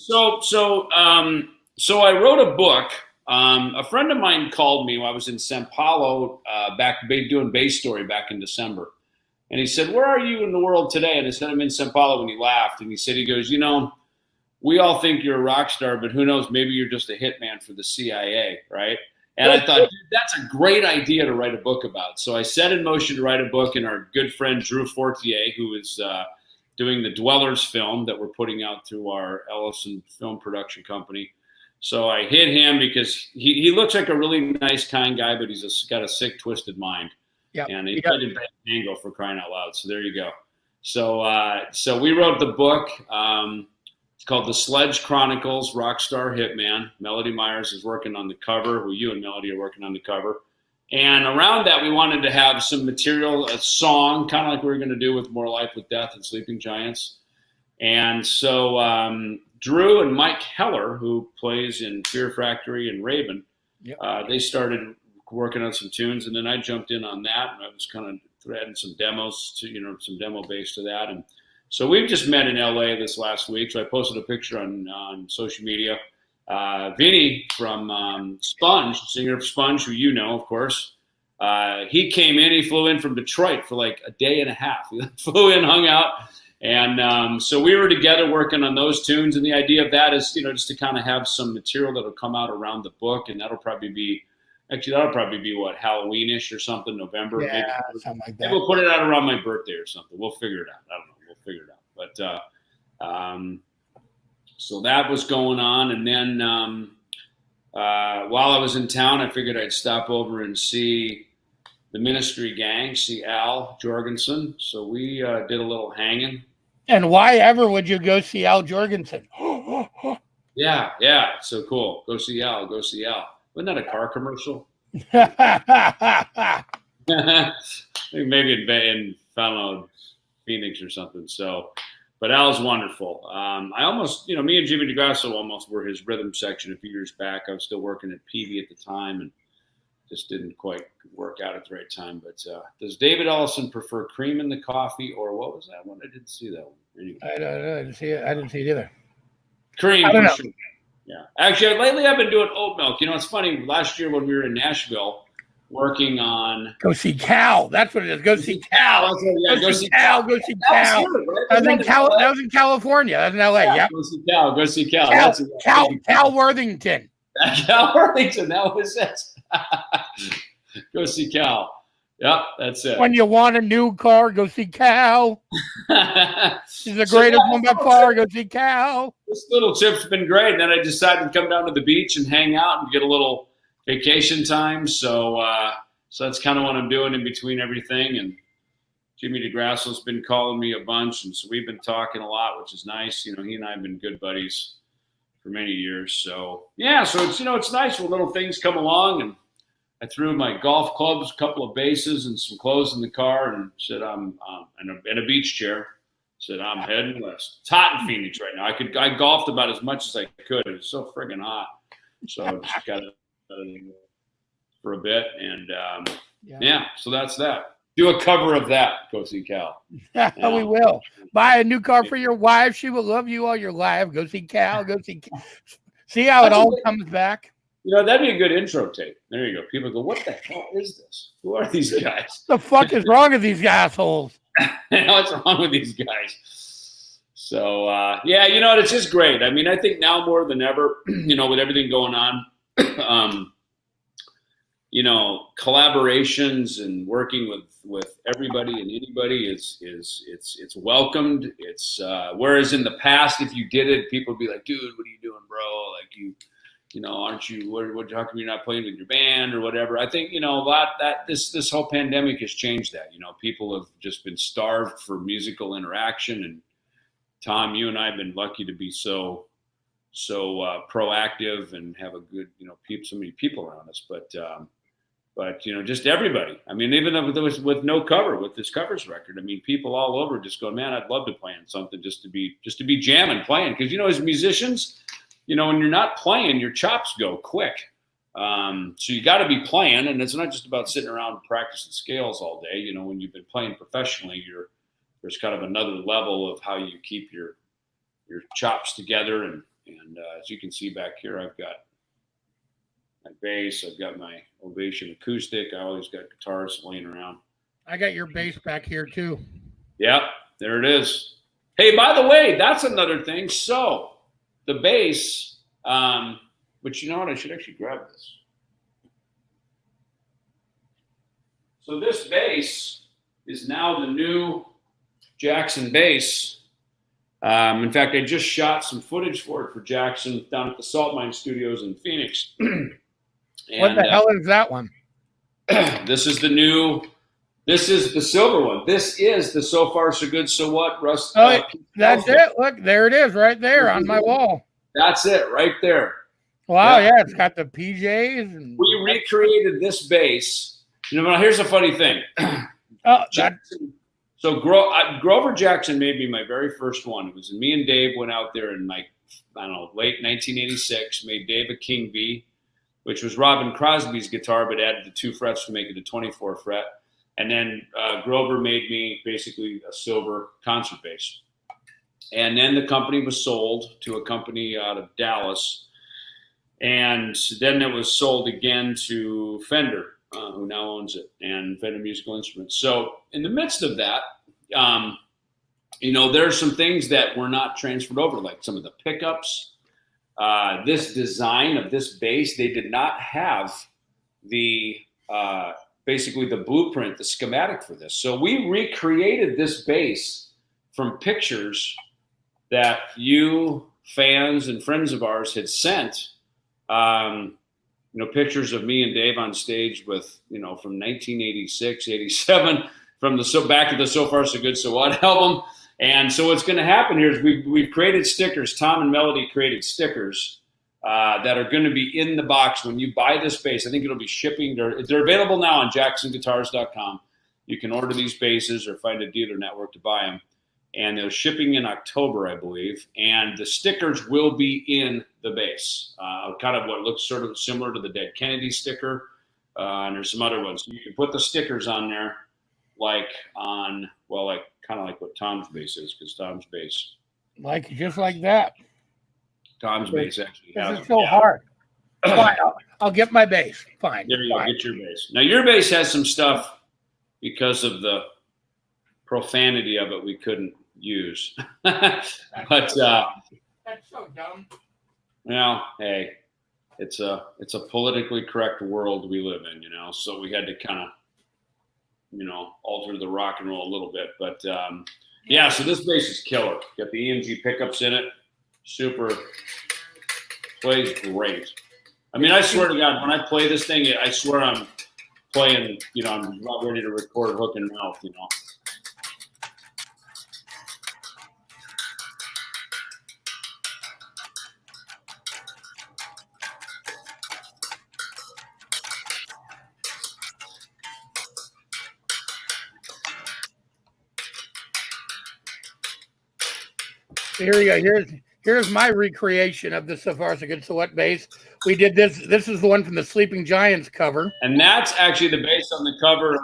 So I wrote a book. A friend of mine called me while I was in Sao Paulo, doing Bass Story back in December. And he said, "Where are you in the world today?" And I said, "I'm in Sao Paulo." And he laughed. And he said, "We all think you're a rock star, but who knows? Maybe you're just a hitman for the CIA, right?" And I thought, dude, that's a great idea to write a book about. So I set in motion to write a book. And our good friend Drew Fortier, who is doing the Dwellers film that we're putting out through our Ellefson film production company. So I hit him because he looks like a really nice, kind guy, but he's got a sick, twisted mind. Yeah, and he played in Tango, for crying out loud. So there you go. So we wrote the book. It's called The Sledge Chronicles, Rockstar Hitman. Melody Myers is working on the cover. Well, you and Melody are working on the cover. And around that, we wanted to have some material, a song, kind of like we were going to do with More Life with Death and Sleeping Giants. And so Drew and Mike Heller, who plays in Fear Factory and Raven, they started working on some tunes, and then I jumped in on that, and I was kind of adding some demos to, some demo bass to that. And so we've just met in LA this last week. So I posted a picture on social media. Vinny from Sponge, singer of Sponge, who of course, he came in, he flew in from Detroit for like a day and a half. He flew in, hung out. And so we were together working on those tunes. And the idea of that is, just to kind of have some material that'll come out around the book. And that'll probably be what, Halloween-ish or something, November. Yeah, maybe. something like that. Maybe we'll put it out around my birthday or something. We'll figure it out. I don't know. We'll figure it out. But so that was going on. And then while I was in town, I figured I'd stop over and see the Ministry gang, see Al Jorgensen. So we did a little hanging. And why ever would you go see Al Jorgensen? Yeah. So cool. Go see Al. Wasn't that a car commercial? Maybe in Phoenix or something. So, but Al's wonderful. I almost, me and Jimmy DeGrasso almost were his rhythm section a few years back. I was still working at PV at the time and just didn't quite work out at the right time. But does David Ellefson prefer cream in the coffee, or what was that one? I didn't see that one. Anyway. I don't know. I didn't see it either. Cream. I don't know. Sure. Yeah. Actually, lately I've been doing oat milk. It's funny. Last year when we were in Nashville working on... Go see Cal. That's what it is. Go see Cal. Go see Cal. That was in California. That's in L.A. Yeah. Go see Cal. Cal Worthington. Cal Worthington. That was it. Go see Cal. Yep, that's it. When you want a new car, go see Cal. She's the greatest one by far. Go see Cal. This little trip's been great. And then I decided to come down to the beach and hang out and get a little vacation time. So that's kind of what I'm doing in between everything. And Jimmy DeGrasso's been calling me a bunch. And so we've been talking a lot, which is nice. He and I have been good buddies many years. So yeah, so it's it's nice when little things come along. And I threw my golf clubs, a couple of bases, and some clothes in the car, and said and a beach chair. Said I'm heading west. It's hot in Phoenix right now. I golfed about as much as I could. It was so friggin' hot. So I just got it for a bit, and so that's that. Do a cover of that. Go see Cal. We will. Buy a new car for your wife. She will love you all your life. Go see Cal. Go see Cal. See how it all comes back. That'd be a good intro tape. There you go. People go, what the hell is this? Who are these guys? What the fuck is wrong with these assholes? What's wrong with these guys? So, it's just great. I mean, I think now more than ever, with everything going on, collaborations and working with everybody and anybody it's welcomed. It's whereas in the past, if you did it, people would be like, dude, what are you doing, bro? Like aren't you, how come you're not playing with your band or whatever? I think, this whole pandemic has changed that. People have just been starved for musical interaction. And Tom, you and I have been lucky to be so proactive and have a good, so many people around us. But just everybody. I mean, even with no cover, with this covers record, I mean, people all over just go, man, I'd love to play on something just to be jamming, playing. Because, as musicians, when you're not playing, your chops go quick. So you got to be playing, and it's not just about sitting around practicing scales all day. When you've been playing professionally, there's kind of another level of how you keep your chops together. And as you can see back here, I've got my bass, I've got my Ovation acoustic. I always got guitars laying around. I got your bass back here too. Yep, there it is. Hey, by the way, that's another thing. So the bass, but you know what? I should actually grab this. So this bass is now the new Jackson bass. In fact, I just shot some footage for it for Jackson down at the Salt Mine Studios in Phoenix. What the hell is that one? This is the silver one. This is the So Far So Good So What, Russ. That's it. Look, there it is right there on my wall. That's it right there. Wow, yeah, it's got the PJs. And we recreated this bass. Here's a funny thing. Jackson, so Grover Jackson made me my very first one. It was me and Dave went out there in late 1986, made Dave a King B, which was Robin Crosby's guitar, but added the 2 frets to make it a 24 fret. And then Grover made me basically a silver concert bass. And then the company was sold to a company out of Dallas. And then it was sold again to Fender, who now owns it, and Fender Musical Instruments. So in the midst of that, there are some things that were not transferred over, like some of the pickups. This design of this bass, they did not have the basically the blueprint, the schematic for this. So we recreated this bass from pictures that you fans and friends of ours had sent. Pictures of me and Dave on stage with, from 1986, 87, from back to the So Far So Good So What album. And so what's going to happen here is we've created stickers. Tom and Melody created stickers that are going to be in the box when you buy this bass. I think it'll be shipping. They're available now on jacksonguitars.com. You can order these basses or find a dealer network to buy them. And they're shipping in October, I believe. And the stickers will be in the bass, kind of what looks sort of similar to the Dead Kennedy sticker. And there's some other ones. You can put the stickers on there kind of like what Tom's bass is, because Tom's bass. Just like that. Tom's bass actually has. This is so hard. Fine, I'll get my bass. Fine. There you go. Get your bass. Now, your bass has some stuff because of the profanity of it we couldn't use. But that's so dumb. Hey, it's a politically correct world we live in, so we had to kind of alter the rock and roll a little bit. But so this bass is killer. Got the EMG pickups in it. Super. Plays great. I mean, I swear to God, when I play this thing, I swear I'm playing, I'm about ready to record Hook and Mouth, Here we go. Here's my recreation of the So Far So Good So What bass. We did this. This is the one from the Sleeping Giants cover. And that's actually the bass on the cover.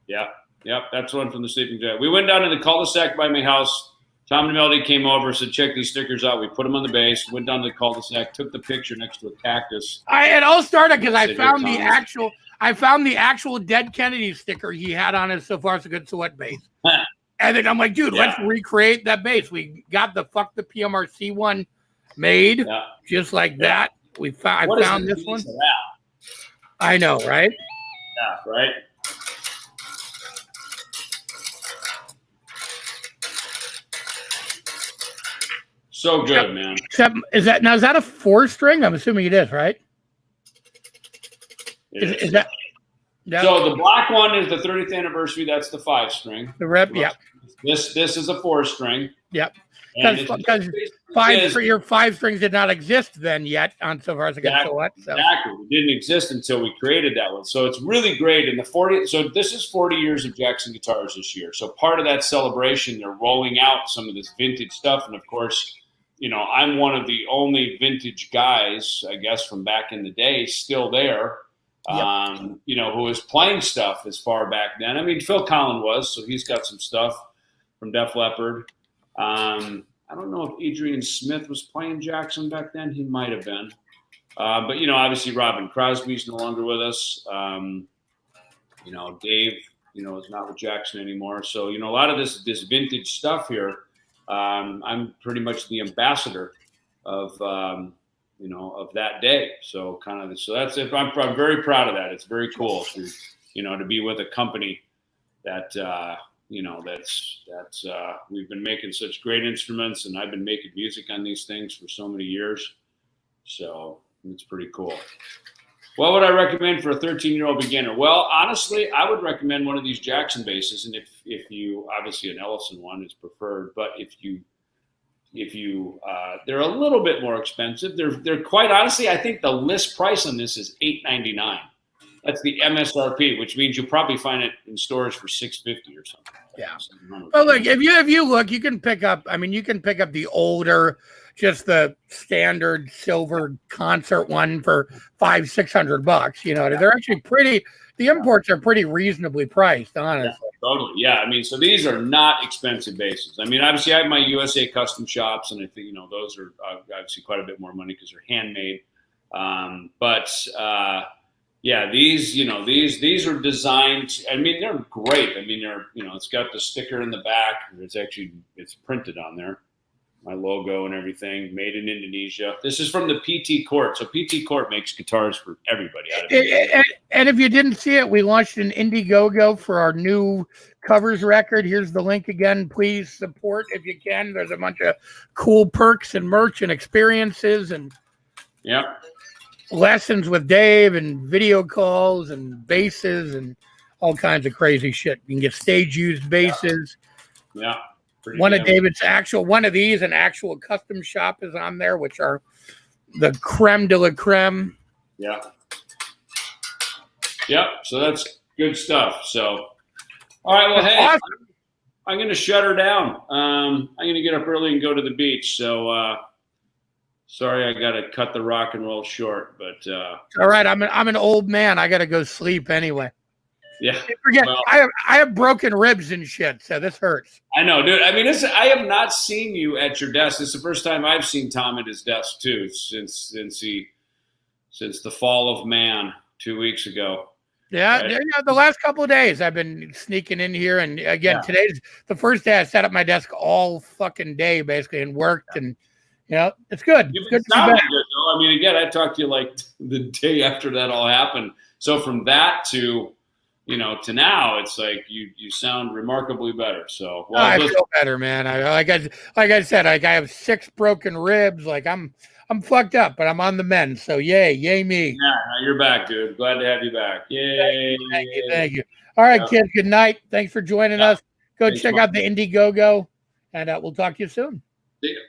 Yeah. Yep. That's one from the Sleeping Giants. We went down to the cul-de-sac by my house. Tom and Melody came over, said, check these stickers out. We put them on the base, went down to the cul-de-sac, took the picture next to a cactus. It all started because I found the actual Dead Kennedy sticker he had on his So Far So Good So What bass. And then I'm like, dude, let's recreate that bass. We got the Fuck the PMRC one made just like that. I found this one. I know, right? Yeah, right. So good, man. Except, is that a 4-string? I'm assuming it is, right? Is that? So the black one is the 30th anniversary. That's the 5-string. The rep, yeah. This is a 4-string. Yep. Because your 5 strings did not exist then yet on So Far So Good So What. So. Exactly. It didn't exist until we created that one. So it's really great. And so this is 40 years of Jackson guitars this year. So part of that celebration, they're rolling out some of this vintage stuff. And of course, you know, I'm one of the only vintage guys, I guess, from back in the day still there. You know, who was playing stuff as far back then. I mean, Phil Collin was, so he's got some stuff from Def Leppard. I don't know if Adrian Smith was playing Jackson back then. He might have been. But, you know, obviously Robin Crosby's no longer with us. You know, Dave, you know, is not with Jackson anymore. So, you know, a lot of this vintage stuff here, I'm pretty much the ambassador of you know, of that day. So that's it. I'm very proud of that. It's very cool to, you know, to be with a company that, you know, that's we've been making such great instruments, and I've been making music on these things for so many years. So it's pretty cool. What would I recommend for a 13-year-old beginner? Well, honestly, I would recommend one of these Jackson basses. And if you, obviously an Ellefson one is preferred, but if you they're a little bit more expensive. They're quite honestly, I think the list price on this is $899. That's the MSRP, which means you'll probably find it in stores for $650 or something. Yeah. Well, look, if you look, you can pick up. I mean, you can pick up the older, just the standard silver concert one for $500-600. You know, they're actually pretty. The imports are pretty reasonably priced, honestly. Yeah, totally. Yeah. I mean, so these are not expensive bases. I mean, obviously I have my USA custom shops, and I think, you know, those are obviously quite a bit more money because they're handmade. Yeah, these, you know, these are designed. I mean, they're great. I mean, they're, you know, it's got the sticker in the back. It's printed on there. My logo and everything, made in Indonesia. This is from the PT Court. So PT Court makes guitars for everybody. And if you didn't see it, we launched an Indiegogo for our new covers record. Here's the link again. Please support if you can. There's a bunch of cool perks and merch and experiences and lessons with Dave and video calls and basses and all kinds of crazy shit. You can get stage used basses. Yeah. One of David's one of these, an actual custom shop is on there, which are the creme de la creme. Yeah. Yep. So that's good stuff. So, all right. Well, hey, awesome. I'm going to shut her down. I'm going to get up early and go to the beach. So, sorry, I got to cut the rock and roll short, but all right. I'm an old man. I got to go sleep anyway. Yeah. Forget. Well, I have broken ribs and shit, so this hurts. I know, dude. I mean, I have not seen you at your desk. It's the first time I've seen Tom at his desk too, since the fall of man 2 weeks ago. Yeah, right? The last couple of days I've been sneaking in here, and again, today's the first day I sat at my desk all fucking day basically and worked, and you know, it's good. It's good to be back. Good, though. I mean, again, I talked to you like the day after that all happened. So from that to, you know, to now, it's like you sound remarkably better. So I feel better, man. Like I said, I have 6 broken ribs. Like I'm fucked up, but I'm on the mend. So yay me. Yeah, you're back, dude. Glad to have you back. Yay. Thank you. All right, kids. Good night. Thanks for joining us. Go check out the Indiegogo, and we'll talk to you soon. See you.